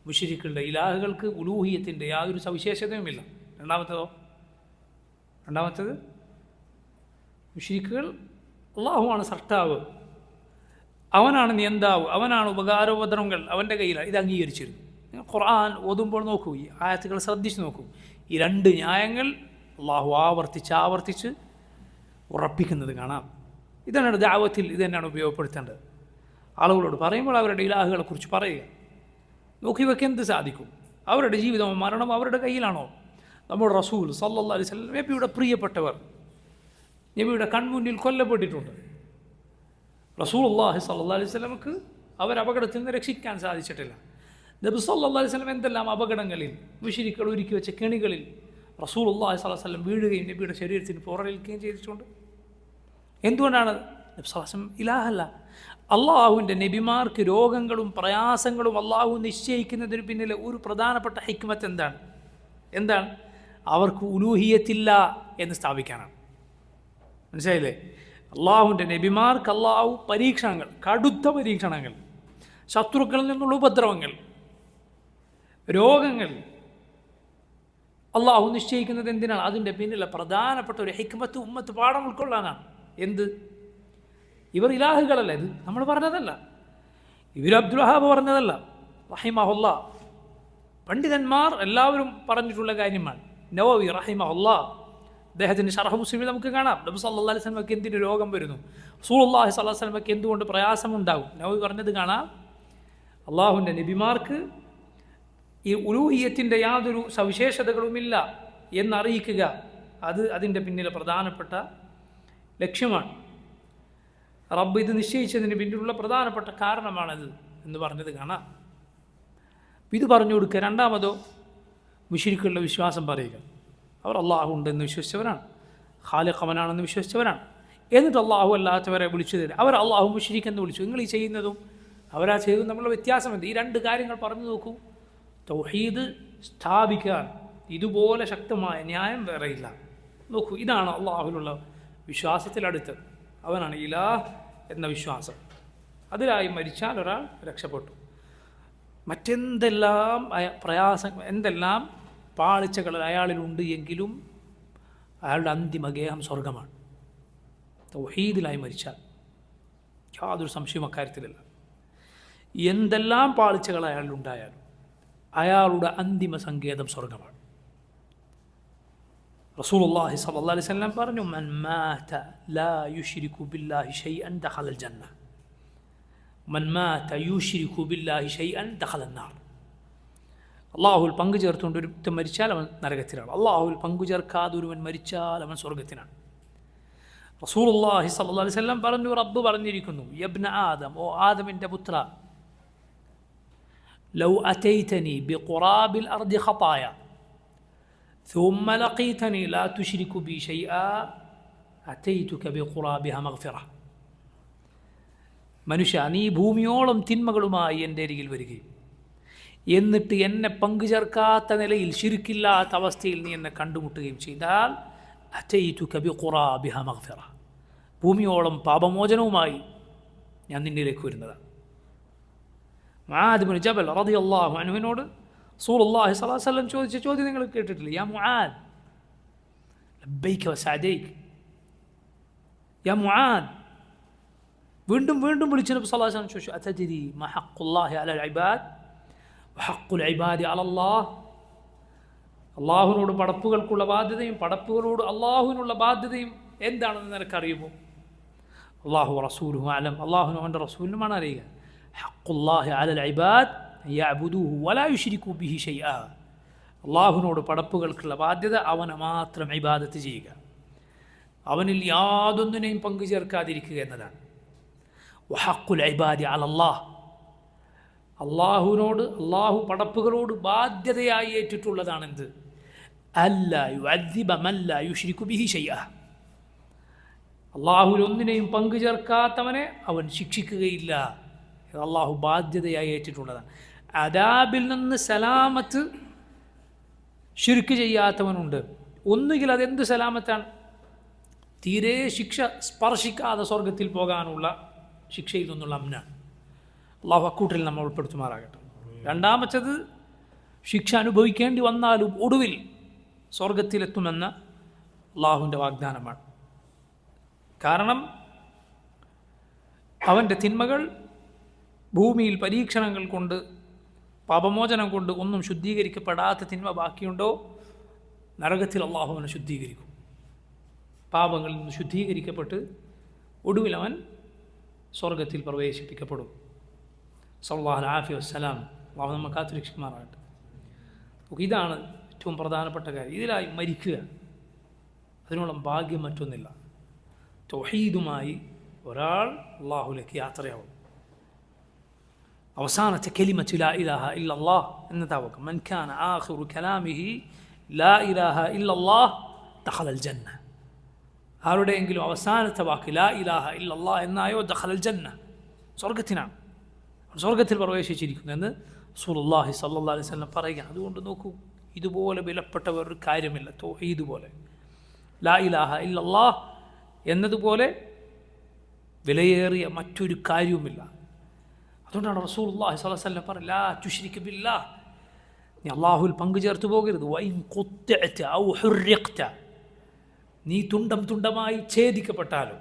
മുശ്രിക്കുകളുടെ ഇലാഹുകൾക്ക് ഉലൂഹിയത്തിൻ്റെ യാതൊരു സവിശേഷതയുമില്ല. രണ്ടാമത്തേത് മുശ്രിക്കുകൾ അള്ളാഹുവാണ് സൃഷ്ടാവ്, അവനാണ് നിയന്താവ്, അവനാണ് ഉപകാരോപദ്രവങ്ങൾ അവൻ്റെ കയ്യിലാണ്. ഇത് അംഗീകരിച്ചിരുന്നു. ഖുർആൻ ഓതുമ്പോൾ നോക്കൂ, ഈ ആയത്തുകൾ ശ്രദ്ധിച്ച് നോക്കൂ. ഈ രണ്ട് ന്യായങ്ങൾ അള്ളാഹു ആവർത്തിച്ച് ഉറപ്പിക്കുന്നത് കാണാം. ഇതാണ് ദഅവത്തിൽ ഇത് തന്നെയാണ് ഉപയോഗപ്പെടുത്തേണ്ടത്. ആളുകളോട് പറയുമ്പോൾ അവരുടെ ഇലാഹുകളെ കുറിച്ച് പറയുക. നോക്കി ഇവയ്ക്ക് എന്ത് സാധിക്കും? അവരുടെ ജീവിതമോ മരണമോ അവരുടെ കയ്യിലാണോ? നമ്മുടെ റസൂൽ സല്ലല്ലാഹു അലൈഹി വസല്ലം നബിയുടെ പ്രിയപ്പെട്ടവർ നബിയുടെ കൺമുന്നിൽ കൊല്ലപ്പെട്ടിട്ടുണ്ട്. റസൂലുള്ളാഹി സല്ലല്ലാഹു അലൈഹി വസല്ലമക്ക് അവരപകടത്തിൽ നിന്ന് രക്ഷിക്കാൻ സാധിച്ചിട്ടില്ല. നബി സല്ലല്ലാഹു അലൈഹി വസല്ലം എന്തെല്ലാം അപകടങ്ങളിൽ, മുശ്രിക്കുകൾ ഒരുക്കി വെച്ച കെണികളിൽ റസൂലുള്ളാഹി സ്വല്ലല്ലാഹു അലൈഹി വസല്ലം വീഴുകയും നബിയുടെ ശരീരത്തിന് പോറലേൽക്കുകയും ചെയ്തിട്ടുണ്ട്. എന്തുകൊണ്ടാണ്? നബി സ്വല്ലല്ലാഹു അലൈഹി വസല്ലം ഇലാഹല്ല. അള്ളാഹുവിൻ്റെ നബിമാർക്ക് രോഗങ്ങളും പ്രയാസങ്ങളും അള്ളാഹു നിശ്ചയിക്കുന്നതിന് പിന്നിലെ ഒരു പ്രധാനപ്പെട്ട ഹിക്മത്ത് എന്താണ്? അവർക്ക് ഉലൂഹിയത്തില്ല എന്ന് സ്ഥാപിക്കാനാണ്. മനസ്സിലായില്ലേ? അള്ളാഹുവിൻ്റെ നബിമാർക്ക് അള്ളാഹു പരീക്ഷണങ്ങൾ, കടുത്ത പരീക്ഷണങ്ങൾ, ശത്രുക്കളിൽ നിന്നുള്ള ഉപദ്രവങ്ങൾ, രോഗങ്ങൾ അള്ളാഹു നിശ്ചയിക്കുന്നത് എന്തിനാണ്? അതിൻ്റെ പിന്നിലെ പ്രധാനപ്പെട്ട ഒരു ഹിക്മത്ത് ഉമ്മത്ത് പാഠം ഉൾക്കൊള്ളാനാണ്. എന്ത്? ഇവർ ഇലാഹുകളല്ല, ഇത് നമ്മൾ പറഞ്ഞതല്ല, ഇവർ അബ്ദുൽ വഹാബ് പറഞ്ഞതല്ല, റഹിമഹുല്ലാ. പണ്ഡിതന്മാർ എല്ലാവരും പറഞ്ഞിട്ടുള്ള കാര്യമാണ്. നവവി റഹിമഹുല്ലാ അദ്ദേഹത്തിൻ്റെ ശറഹ് മുസ്ലിമിൽ നമുക്ക് കാണാം, നബി സല്ലല്ലാഹു അലൈഹി വസല്ലമക്ക് എന്തിന് രോഗം വരുന്നു, റസൂലുള്ളാഹി സ്വല്ലല്ലാഹു അലൈഹി വസല്ലമക്ക് എന്തുകൊണ്ട് പ്രയാസമുണ്ടാകും. നവവി പറഞ്ഞത് കാണാം, അള്ളാഹുവിൻ്റെ നബിമാർക്ക് ഈ ഉലൂഹിയത്തിൻ്റെ യാതൊരു സവിശേഷതകളുമില്ല എന്നറിയിക്കുക, അതിൻ്റെ പിന്നിലെ പ്രധാനപ്പെട്ട ലക്ഷ്യമാണ്. റബ്ബ് ഇത് നിശ്ചയിച്ചതിന് പിന്നിലുള്ള പ്രധാനപ്പെട്ട കാരണമാണത് എന്ന് പറഞ്ഞത് കാണാം. ഇത് പറഞ്ഞു കൊടുക്കുക. രണ്ടാമതോ മുശ്രിക്കുകളുടെ വിശ്വാസം പറയുക. അവർ അള്ളാഹു ഉണ്ടെന്ന് വിശ്വസിച്ചവരാണ്, ഖാലിഖ് അവനാണെന്ന് വിശ്വസിച്ചവരാണ്. എന്നിട്ട് അള്ളാഹു അല്ലാത്തവരെ വിളിച്ചു തരും. അവർ അള്ളാഹു മുശ്രിക്കെന്ന് വിളിച്ചു. നിങ്ങൾ ഈ ചെയ്യുന്നതും അവരാ ചെയ്തതും തമ്മിലുള്ള വ്യത്യാസമുണ്ട്. ഈ രണ്ട് കാര്യങ്ങൾ പറഞ്ഞു നോക്കൂ. തൗഹീദ് സ്ഥാപിക്കാൻ ഇതുപോലെ ശക്തമായ ന്യായം വേറെയില്ല. നോക്കൂ, ഇതാണ് അള്ളാഹുവിനുള്ള വിശ്വാസത്തിലടുത്ത്. അവനാണ് ഇലാഹ് എന്ന വിശ്വാസം. അതിലായി മരിച്ചാൽ ഒരാൾ രക്ഷപ്പെട്ടു. മറ്റെന്തെല്ലാം എന്തെല്ലാം പാളിച്ചകൾ അയാളിലുണ്ട് എങ്കിലും അയാളുടെ അന്തിമഗേഹം സ്വർഗമാണ്. തൗഹീദിലായി മരിച്ചാൽ യാതൊരു സംശയവും അക്കാര്യത്തിലില്ല. എന്തെല്ലാം പാളിച്ചകൾ അയാളിലുണ്ടായാലും അയാളുടെ അന്തിമ സങ്കേതം സ്വർഗമാണ്. റസൂലുള്ളാഹി സ്വല്ലല്ലാഹു അലൈഹി വസല്ലം പറഞ്ഞു, മൻ മാത ലാ യുശ്രികു ബില്ലാഹി ഷൈഅൻ ദഖലൽ ജന്ന, മൻ മാത യുശ്രികു ബില്ലാഹി ഷൈഅൻ ദഖലൻ നാർ. അള്ളാഹുവിൽ പങ്കു ചേർത്തുകൊണ്ട് ഒരുത്തൻ മരിച്ചാൽ അവൻ നരകത്തിലാണ്. അള്ളാഹുവിൽ പങ്കു ചേർക്കാതെ ഒരുവൻ മരിച്ചാൽ അവൻ സ്വർഗത്തിനാണ്. റസൂലുള്ളാഹി സ്വല്ലല്ലാഹു അലൈഹി വസല്ലം പറഞ്ഞു, റബ്ബ് പറഞ്ഞിരിക്കുന്നു, യബ്ന ആദം, ഓ ആദമിൻ്റെ പുത്ര, ലൗ അതൈതനി ബിഖുറാബിൽ അർദി ഖതായ ثم لقيتني لا تشرك بي شيئا أتيتك بقرابها مغفرة. മനുഷ്യ, നീ ഭൂമിയോളം തിന്മകളുമായി എൻ്റെ അരികിൽ വരികയും എന്നിട്ട് എന്നെ പങ്കുചേർക്കാത്ത നിലയിൽ ശിർക്കില്ലാത്ത അവസ്ഥയിൽ നീ എന്നെ കണ്ടുമുട്ടുകയും ചെയ്താൽ അതൈതുക ബിഖുറാബിഹ മഗ്ഫിറ, ഭൂമിയോളം പാപമോചനവുമായി ഞാൻ നിന്നിലേക്ക് വരുന്നതാണ്. മുആദ് ഇബ്നു ജബൽ റളിയല്ലാഹു അൻഹുവിനോട് റസൂലുള്ളാഹി സ്വല്ലല്ലാഹു അലൈഹി വസല്ലം ചോദിച്ച ചോദ്യം നിങ്ങൾ കേട്ടിട്ടില്ലേ? യാ മുആദ് ലബ്ബൈക വസഅദൈക, യാ മുആദ്. വീണ്ടും വീണ്ടും വിളിച്ചു നബി സ്വല്ലല്ലാഹു അലൈഹി വസല്ലം ചോദിച്ചു, അതദ്രി മാ ഹഖ്ഖുല്ലാഹി അലൽ ഇബാദ് വഹഖ്ഖുൽ ഇബാദി അലല്ലാഹ്. അള്ളാഹുവിനോട് പടപ്പുകൾക്കുള്ള ബാധ്യതയും പടപ്പുകളോട് അള്ളാഹുവിനുള്ള ബാധ്യതയും എന്താണെന്ന് നിനക്കറിയുമോ? അള്ളാഹു റസൂലുഹു അലം, അള്ളാഹുവിനും അവൻ്റെ റസൂലിനുമാണ് അറിയുക. ഹഖ്ഖുല്ലാഹി അലൽ ഇബാദ് യഅ്ബുദൂഹു വലാ യുശ്രികൂ ബിഹി ഷൈആ. അള്ളാഹുവിനോട് പടപ്പുകൾക്കുള്ള ബാധ്യത അവനെ മാത്രം ഇബാദത്ത് ചെയ്യുക, അവനിൽ യാതൊന്നിനെയും പങ്കു ചേർക്കാതിരിക്കുക എന്നതാണ്. വഹഖുൽ ഇബാദി അലല്ലാഹ്, അള്ളാഹുവിനോട് അള്ളാഹു പടപ്പുകളോട് ബാധ്യതയായി ഏറ്റിട്ടുള്ളതാണെന്ത്? അല്ലാ യുഅദ്ദിബ മൻ ലാ യുശ്രികു ബിഹി ഷൈആ, അള്ളാഹുവിൽ ഒന്നിനെയും പങ്കു ചേർക്കാത്തവനെ അവൻ ശിക്ഷിക്കുകയില്ല. അള്ളാഹു ബാധ്യതയായി ഏറ്റിട്ടുള്ളതാണ്. അദാബിൽ നിന്ന് സലാമത്ത് ശിർക്ക് ചെയ്യാത്തവനുണ്ട്. ഒന്നുകിൽ അതെന്ത് സലാമത്താണ്? തീരെ ശിക്ഷ സ്പർശിക്കാതെ സ്വർഗത്തിൽ പോകാനുള്ള ശിക്ഷയിൽ നിന്നുള്ള അമ്നാണ്. അള്ളാഹു അക്കൂട്ടിൽ നമ്മൾ ഉൾപ്പെടുത്തുമാറാകട്ടെ. രണ്ടാമത്തേത്, ശിക്ഷ അനുഭവിക്കേണ്ടി വന്നാലും ഒടുവിൽ സ്വർഗത്തിലെത്തുമെന്ന അള്ളാഹുവിൻ്റെ വാഗ്ദാനമാണ്. കാരണം അവൻ്റെ തിന്മകൾ ഭൂമിയിൽ പരീക്ഷണങ്ങൾ കൊണ്ട്, പാപമോചനം കൊണ്ട് ഒന്നും ശുദ്ധീകരിക്കപ്പെടാത്ത തിന്മ ബാക്കിയുണ്ടോ, നരകത്തിൽ അള്ളാഹു അവനെ ശുദ്ധീകരിക്കും. പാപങ്ങളിൽ നിന്ന് ശുദ്ധീകരിക്കപ്പെട്ട് ഒടുവിൽ അവൻ സ്വർഗത്തിൽ പ്രവേശിപ്പിക്കപ്പെടും. സല്ലല്ലാഹു അലൈഹി വസല്ലം അള്ളാഹു നമ്മെ കാത്തുരക്ഷിക്കുമാറാകട്ടെ. ഇതാണ് ഏറ്റവും പ്രധാനപ്പെട്ട കാര്യം. ഇതിലായി മരിക്കുക, അതിനുള്ള ഭാഗ്യം മറ്റൊന്നില്ല. തൗഹീദുമായി ഒരാൾ അള്ളാഹുലേക്ക് യാത്രയാവും. അവസാനത്തെ കലിമത്ത് ലാ ഇലാഹ ഇല്ലല്ലാഹ് എന്നതാവും. മൻ കാന ആഖിറു കലാമിഹി ലാ ഇലാഹ ഇല്ലല്ലാഹ് ദഖലൽ ജന്ന. ആരുടെയെങ്കിലും അവസാനത്തെ വാക്ക് ലാ ഇലാഹ ഇല്ലല്ലാഹ് എന്നായോ ദഖലൽ ജന്ന, സ്വർഗത്തിനാണ്, സ്വർഗത്തിൽ പ്രവേശിച്ചിരിക്കുന്നു എന്ന് റസൂലുള്ളാഹി സ്വല്ലല്ലാഹു അലൈഹി വസല്ലം പറയുക. അതുകൊണ്ട് നോക്കൂ, ഇതുപോലെ വിലപ്പെട്ട വേറൊരു കാര്യമില്ല തൗഹീദ് പോലെ. ലാ ഇലാഹ ഇല്ലല്ലാഹ് എന്നതുപോലെ വിലയേറിയ മറ്റൊരു കാര്യവുമില്ല. അതുകൊണ്ടാണ് റസൂലുള്ളാഹി സ്വല്ലല്ലാഹു അലൈഹി വസല്ലം പറഞ്ഞത്, ലാ തുശ്രിക് ബില്ലാഹ്, നീ അള്ളാഹുവിൽ പങ്കു ചേർത്ത് പോകരുത്. വഇൻ ഖുത്തിഅത ഔ ഹുർരിഖ്ത, നീ തുണ്ടം തുണ്ടമായി ഛേദിക്കപ്പെട്ടാലും,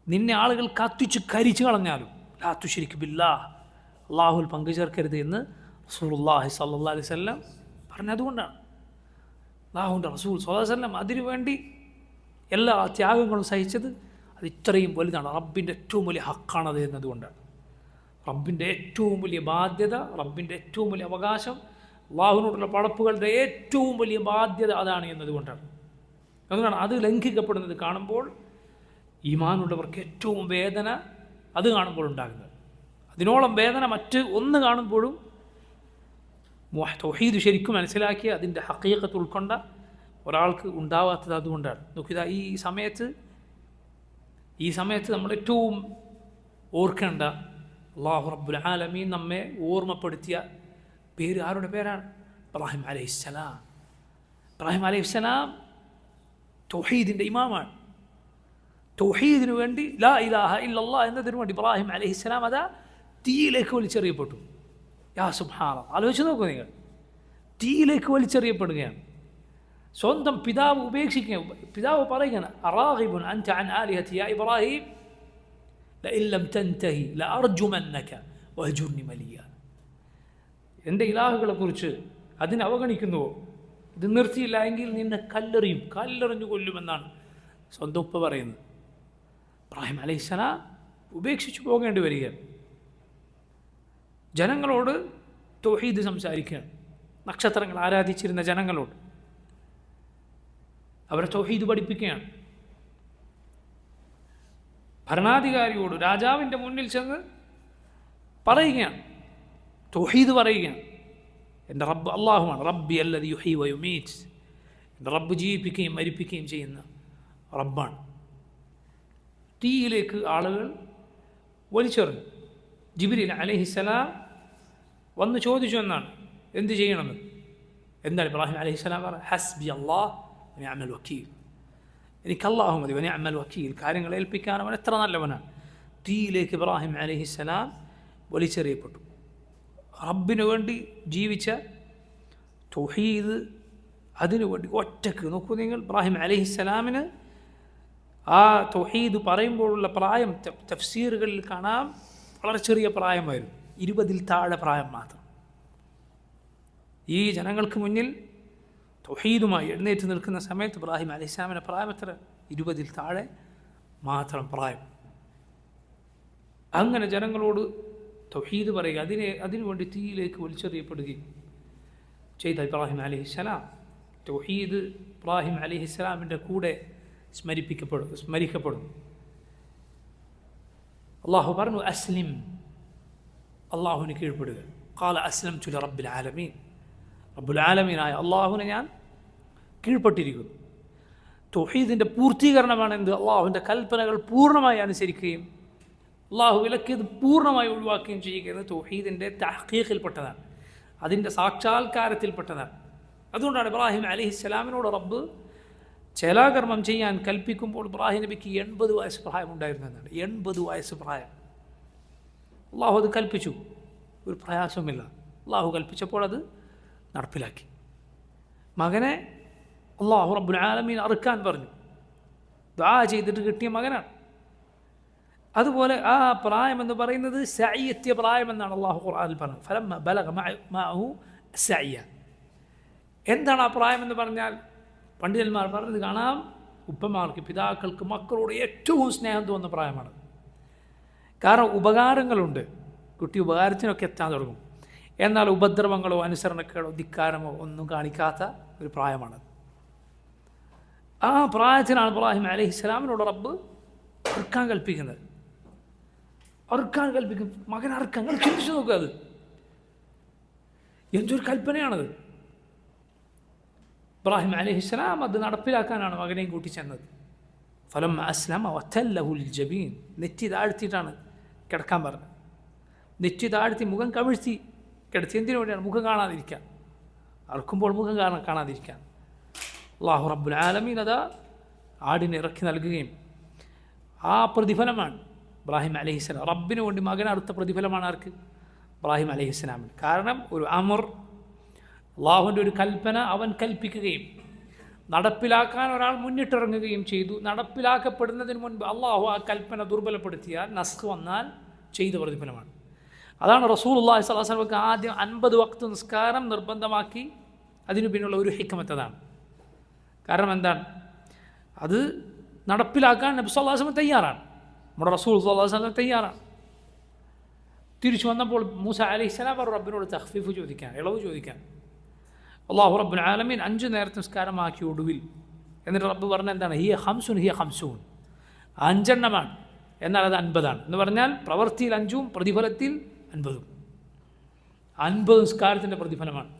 നിന്നെ ആളുകൾ കത്തിച്ച് കരിച്ചു കളഞ്ഞാലും, ലാ തുശ്രിക് ബില്ലാഹ്, അള്ളാഹുവിൽ പങ്കു ചേർക്കരുത് എന്ന് റസൂലുള്ളാഹി സ്വല്ലല്ലാഹു അലൈഹി വസല്ലം പറഞ്ഞതുകൊണ്ടാണ്. അള്ളാഹുവിൻ്റെ റസൂൽ സ്വല്ലല്ലാഹു അലൈഹി വസല്ലം അതിനുവേണ്ടി എല്ലാ ത്യാഗങ്ങളും സഹിച്ചത് അത് ഇത്രയും വലുതാണ്. റബ്ബിൻ്റെ ഏറ്റവും വലിയ ഹക്കാണത് എന്നതുകൊണ്ടാണ്. റബ്ബിൻ്റെ ഏറ്റവും വലിയ ബാധ്യത, റബ്ബിൻ്റെ ഏറ്റവും വലിയ അവകാശം, അള്ളാഹുവിനോടുള്ള പടപ്പുകളുടെ ഏറ്റവും വലിയ ബാധ്യത അതാണ് എന്നതുകൊണ്ടാണ്. അതുകൊണ്ടാണ് അത് ലംഘിക്കപ്പെടുന്നത് കാണുമ്പോൾ ഈമാനുള്ളവർക്ക് ഏറ്റവും വേദന അത് കാണുമ്പോൾ ഉണ്ടാകുന്നത്. അതിനോളം വേദന മറ്റ് ഒന്ന് കാണുമ്പോഴും തൗഹീദ് ശരിക്കും മനസ്സിലാക്കി അതിൻ്റെ ഹഖീഖത്ത് ഉൾക്കൊണ്ട ഒരാൾക്ക് ഉണ്ടാവാത്തത് അതുകൊണ്ടാണ്. നോക്കിയതാ ഈ സമയത്ത് നമ്മൾ ഏറ്റവും ഓർക്കേണ്ട, അല്ലാഹു റബ്ബുൽ ആലമീൻ നമ്മെ ഓർമ്മപ്പെടുത്തിയ പേര് ആരുടെ പേരാണ്? ഇബ്രാഹിം അലൈഹിസ്സലാം. ഇബ്രാഹിം അലൈഹിസ്സലാം തൗഹീദിൻ്റെ ഇമാമാണ്. തൗഹീദിനു വേണ്ടി ലാ ഇലാഹ ഇല്ലല്ലാഹ് എന്നതിനു വേണ്ടി ഇബ്രാഹിം അലൈഹിസ്സലാം അതാ തീയിലേക്ക് വലിച്ചെറിയപ്പെട്ടു. യാ സുബ്ഹാനല്ലാഹ്, ആലോചിച്ച് നോക്കൂ നിങ്ങൾ, തീയിലേക്ക് വലിച്ചെറിയപ്പെടുകയാണ്. സ്വന്തം പിതാവ് ഉപേക്ഷിക്കുക. പിതാവ് പറയുകയാണ്, അറാഗിബുൻ അൻത അൻ ആലിഹതി യാ ഇബ്രാഹിം ലഇൻ ലം തൻതഹി ലഅർജുമന്നക വഹ്ജുർനി മലിയ. എൻ്റെ ഇലാഹുകളെ കുറിച്ച് അതിനെ അവഗണിക്കുന്നുവോ, ഇത് നിർത്തിയില്ല എങ്കിൽ നിന്നെ കല്ലെറിഞ്ഞു കൊല്ലുമെന്നാണ് സ്വന്തം ഉപ്പ പറയുന്നത്. ഇബ്രാഹിം അലൈഹിസ്സലാം ഉപേക്ഷിച്ചു പോകേണ്ടി വരികയാണ്. ജനങ്ങളോട് തൗഹീദ് സംസാരിക്കുകയാണ്. നക്ഷത്രങ്ങൾ ആരാധിച്ചിരുന്ന ജനങ്ങളോട് അവരെ തൗഹീദ് പഠിപ്പിക്കുകയാണ്. ഭരണാധികാരിയോട്, രാജാവിൻ്റെ മുന്നിൽ ചെന്ന് പറയുകയാണ്, തൗഹീദ് പറയുകയാണ്. എൻ്റെ റബ്ബ് അള്ളാഹുവാണ്. റബ്ബി അല്ലദി യുഹ്യി വ യുമീറ്റ്, എൻ്റെ റബ്ബ് ജീവിപ്പിക്കുകയും മരിപ്പിക്കുകയും ചെയ്യുന്ന റബ്ബാണ്. തീയിലേക്ക് ആളുകൾ വലിച്ചെറിഞ്ഞു. ജിബ്രീൽ അലൈഹിസ്സലാം വന്ന് ചോദിച്ചു എന്നാണ്, എന്ത് ചെയ്യണമെന്ന്. എന്താണ് ഇബ്രാഹിം അലൈഹിസ്സലാം പറഞ്ഞത്? ഹസ്ബി അല്ലാഹ് വ നിഅമൽ വക്കീൽ, എനിക്ക് അല്ലാഹു മതി, വ നിഅമൽ വക്കീൽ, കാര്യങ്ങൾ ഏൽപ്പിക്കാൻ അവൻ എത്ര നല്ലവനാണ്. തീയിലേക്ക് ഇബ്രാഹിം അലൈഹിസ്സലാം വലിച്ചെറിയപ്പെട്ടു. റബ്ബിനു വേണ്ടി ജീവിച്ച തൗഹീദ്, അതിനുവേണ്ടി ഒറ്റക്ക് നോക്കൂ നിങ്ങൾ. ഇബ്രാഹിം അലൈഹിസ്സലാമിന് ആ തൗഹീദ് പറയുമ്പോഴുള്ള പ്രായം തഫ്സീറുകളിൽ കാണാം, വളരെ ചെറിയ പ്രായമായിരുന്നു, 20-ൽ താഴെ പ്രായം മാത്രം. ഈ ജനങ്ങൾക്ക് മുന്നിൽ തൗഹീദുമായി എഴുന്നേറ്റ് നിൽക്കുന്ന സമയത്ത് ഇബ്രാഹിം അലൈഹിസ്സലാമിൻ്റെ പ്രായം എത്ര? 20-ൽ താഴെ മാത്രം പ്രായം. അങ്ങനെ ജനങ്ങളോട് തൗഹീദ് പറയുക, അതിനുവേണ്ടി തീയിലേക്ക് വലിച്ചെറിയപ്പെടുകയും ചെയ്ത ഇബ്രാഹിം അലൈഹിസ്സലാം തൗഹീദ് ഇബ്രാഹിം അലൈഹിസ്സലാമിൻ്റെ കൂടെ സ്മരിക്കപ്പെടുന്നു. അള്ളാഹു പറഞ്ഞു, അസ്ലിം, അള്ളാഹുവിന് കീഴ്പ്പെടുക. ഖാല അസ്ലംതു ലിറബ്ബിൽ ആലമീൻ, റബ്ബുൽ ആലമീനായ അള്ളാഹുവിനെ ഞാൻ കീഴ്പ്പെട്ടിരിക്കുന്നു. തൗഹീദിൻ്റെ പൂർത്തീകരണമാണ് എന്ത്? അള്ളാഹുവിൻ്റെ കൽപ്പനകൾ പൂർണ്ണമായി അനുസരിക്കുകയും അള്ളാഹു വിലക്കിയത് പൂർണ്ണമായി ഒഴിവാക്കുകയും ചെയ്യുന്നത് തൗഹീദിൻ്റെ തഹ്ഖീഖിൽപ്പെട്ടതാണ്, അതിൻ്റെ സാക്ഷാത്കാരത്തിൽപ്പെട്ടതാണ്. അതുകൊണ്ടാണ് ഇബ്രാഹിം അലൈഹിസ്സലാമിനോട് റബ്ബ് ചേലാകർമ്മം ചെയ്യാൻ കൽപ്പിക്കുമ്പോൾ ഇബ്രാഹിം നബിക്ക് 80 വയസ്സ് പ്രായമുണ്ടായിരുന്നതാണ്. 80 വയസ്സ് പ്രായം. അള്ളാഹു അത് കൽപ്പിച്ചു, ഒരു പ്രയാസവുമില്ല. അള്ളാഹു കൽപ്പിച്ചപ്പോൾ അത് നടപ്പിലാക്കി. മകനെ അല്ലാഹു റബ്ബുൽ ആലമീൻ അറുക്കാൻ പറഞ്ഞു. ദുആ ചെയ്തിട്ട് കിട്ടിയ മകനാണ്. അതുപോലെ ആ പ്രായമെന്ന് പറയുന്നത് സഅയ്യെത്തിയ പ്രായമെന്നാണ് അല്ലാഹു ഖുർആനിൽ പറഞ്ഞത്. ഫലമ്മ ബലഗ മഅഹു സഅയ്യ. എന്താണ് ആ പ്രായമെന്ന് പറഞ്ഞാൽ പണ്ഡിതന്മാർ പറഞ്ഞത് കാണാം, ഉപ്പമാർക്ക് പിതാക്കൾക്ക് മക്കളോട് ഏറ്റവും സ്നേഹം തോന്നുന്ന പ്രായമാണ്. കാരണം ഉപകാരങ്ങളുണ്ട്, കുട്ടി ഉപകാരത്തിനൊക്കെ എത്താൻ തുടങ്ങും. എന്നാൽ ഉപദ്രവങ്ങളോ അനുസരണക്കേടോ ധിക്കാരമോ ഒന്നും കാണിക്കാത്ത ഒരു പ്രായമാണ്. ആ പ്രായത്തിനാണ് ഇബ്രാഹിം അലൈഹിസ്സലാമിനോട് റബ്ബ് അറുക്കാൻ കൽപ്പിക്കുന്നത്. അറുക്കാൻ കൽപ്പിക്കും, മകൻ അറുക്കാൻ. നിങ്ങൾ ചിന്തിച്ചു നോക്കുക, അത് എന്തൊരു കൽപ്പനയാണത്. ഇബ്രാഹിം അലൈഹിസ്സലാം അത് നടപ്പിലാക്കാനാണ് മകനെയും കൂട്ടി ചെന്നത്. ഫലം അസ്ലമ വതല്ലഹുൽ ജബീൻ. നെറ്റി താഴ്ത്തിയിട്ടാണ് കിടക്കാൻ പറഞ്ഞത്. നെറ്റി താഴ്ത്തി മുഖം കവിഴ്ത്തി കിടത്തി. എന്തിനു വേണ്ടിയാണ്? മുഖം കാണാതിരിക്കാൻ. അറുക്കുമ്പോൾ മുഖം കാണാതിരിക്കാൻ. അല്ലാഹു റബ്ബുൽ ആലമീൻ അതാ ആടിനെ ഇറക്കി നൽകുകയും ആ പ്രതിഫലമാണ് ഇബ്രാഹിം അലൈഹിസ്സലാം. റബ്ബിന് വേണ്ടി മകൻ അടുത്ത പ്രതിഫലമാണ് ആർക്ക്? ഇബ്രാഹിം അലൈഹിസ്സലാമിന്. കാരണം ഒരു അമർ, അള്ളാഹുവിൻ്റെ ഒരു കൽപ്പന അവൻ കൽപ്പിക്കുകയും നടപ്പിലാക്കാൻ ഒരാൾ മുന്നിട്ടിറങ്ങുകയും ചെയ്തു. നടപ്പിലാക്കപ്പെടുന്നതിന് മുൻപ് അള്ളാഹു ആ കൽപ്പന ദുർബലപ്പെടുത്തിയാൽ, നസ്ഖ് വന്നാൽ ചെയ്ത പ്രതിഫലമാണ്. അതാണ് റസൂലുള്ളാഹി സ്വല്ലല്ലാഹു അലൈഹി വസല്ലം ആദ്യം 50 വക്ത് നിസ്കാരം നിർബന്ധമാക്കി. അതിനു പിന്നുള്ള ഒരു ഹിക്മത്ത് അതാണ്. കാരണം എന്താണ്? അത് നടപ്പിലാക്കാൻ നബി സല്ലല്ലാഹു അലൈഹി വസല്ലം തയ്യാറാണ്. നമ്മുടെ റസൂൽ സല്ലല്ലാഹു അലൈഹി വസല്ലം തയ്യാറാണ്. തിരിച്ചു വന്നപ്പോൾ മൂസ അലൈഹിസ്സലാം റബ്ബിനോട് തഖ്ഫീഫ് ചോദിക്കാൻ, ഇളവ് ചോദിക്കാൻ. അല്ലാഹു റബ്ബുൽ ആലമീൻ 5 നേരത്തെ നിസ്കാരമാക്കി ഒടുവിൽ. എന്നിട്ട് റബ്ബ് പറഞ്ഞ എന്താണ്? ഹിയ ഖംസുൻ 5 എണ്ണമാണ്, എന്നാൽ അത് 50 എന്ന് പറഞ്ഞാൽ പ്രവൃത്തിയിൽ 5 പ്രതിഫലത്തിൽ 50. 50 നിസ്കാരത്തിൻ്റെ പ്രതിഫലമാണ്.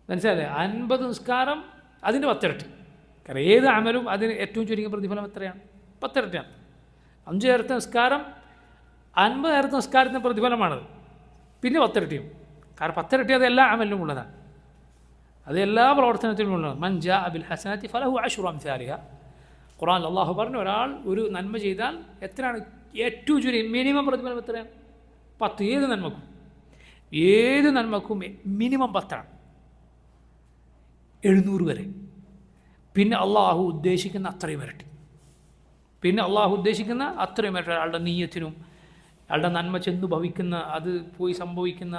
മനസ്സിലായില്ലേ? 50 നിസ്കാരം അതിൻ്റെ 10 ഇരട്ടി. കാരണം ഏത് അമലും അതിന് ഏറ്റവും ചുരുങ്ങിയ പ്രതിഫലം എത്രയാണ്? 10 ഇരട്ടിയാണ്. 5 നേരത്തെ നിസ്കാരം 50 നേരത്തെ നിസ്കാരത്തിൻ്റെ പ്രതിഫലമാണത്. പിന്നെ 10 ഇരട്ടിയും. കാരണം 10 ഇരട്ടി അത് എല്ലാ അമലിലും ഉള്ളതാണ്, അത് എല്ലാ പ്രവർത്തനത്തിലും ഉള്ളതാണ്. മൻ ജാഅ ബിൽ ഹസനത്തി ഫലഹു അശ്റു അംസാലിഹ. ഖുർആനിൽ അല്ലാഹു പറഞ്ഞു, ഒരാൾ ഒരു നന്മ ചെയ്താൽ എത്രയാണ് ഏറ്റവും ചുരുങ്ങിയ മിനിമം പ്രതിഫലം എത്രയാണ്? 10. ഏത് നന്മക്കും മിനിമം 10 700 വരെ. പിന്നെ അള്ളാഹു ഉദ്ദേശിക്കുന്ന അത്രയും ഇരട്ടി. അയാളുടെ നീയത്തിനും അയാളുടെ നന്മ ചെന്ന് ഭവിക്കുന്ന, അത് പോയി സംഭവിക്കുന്ന,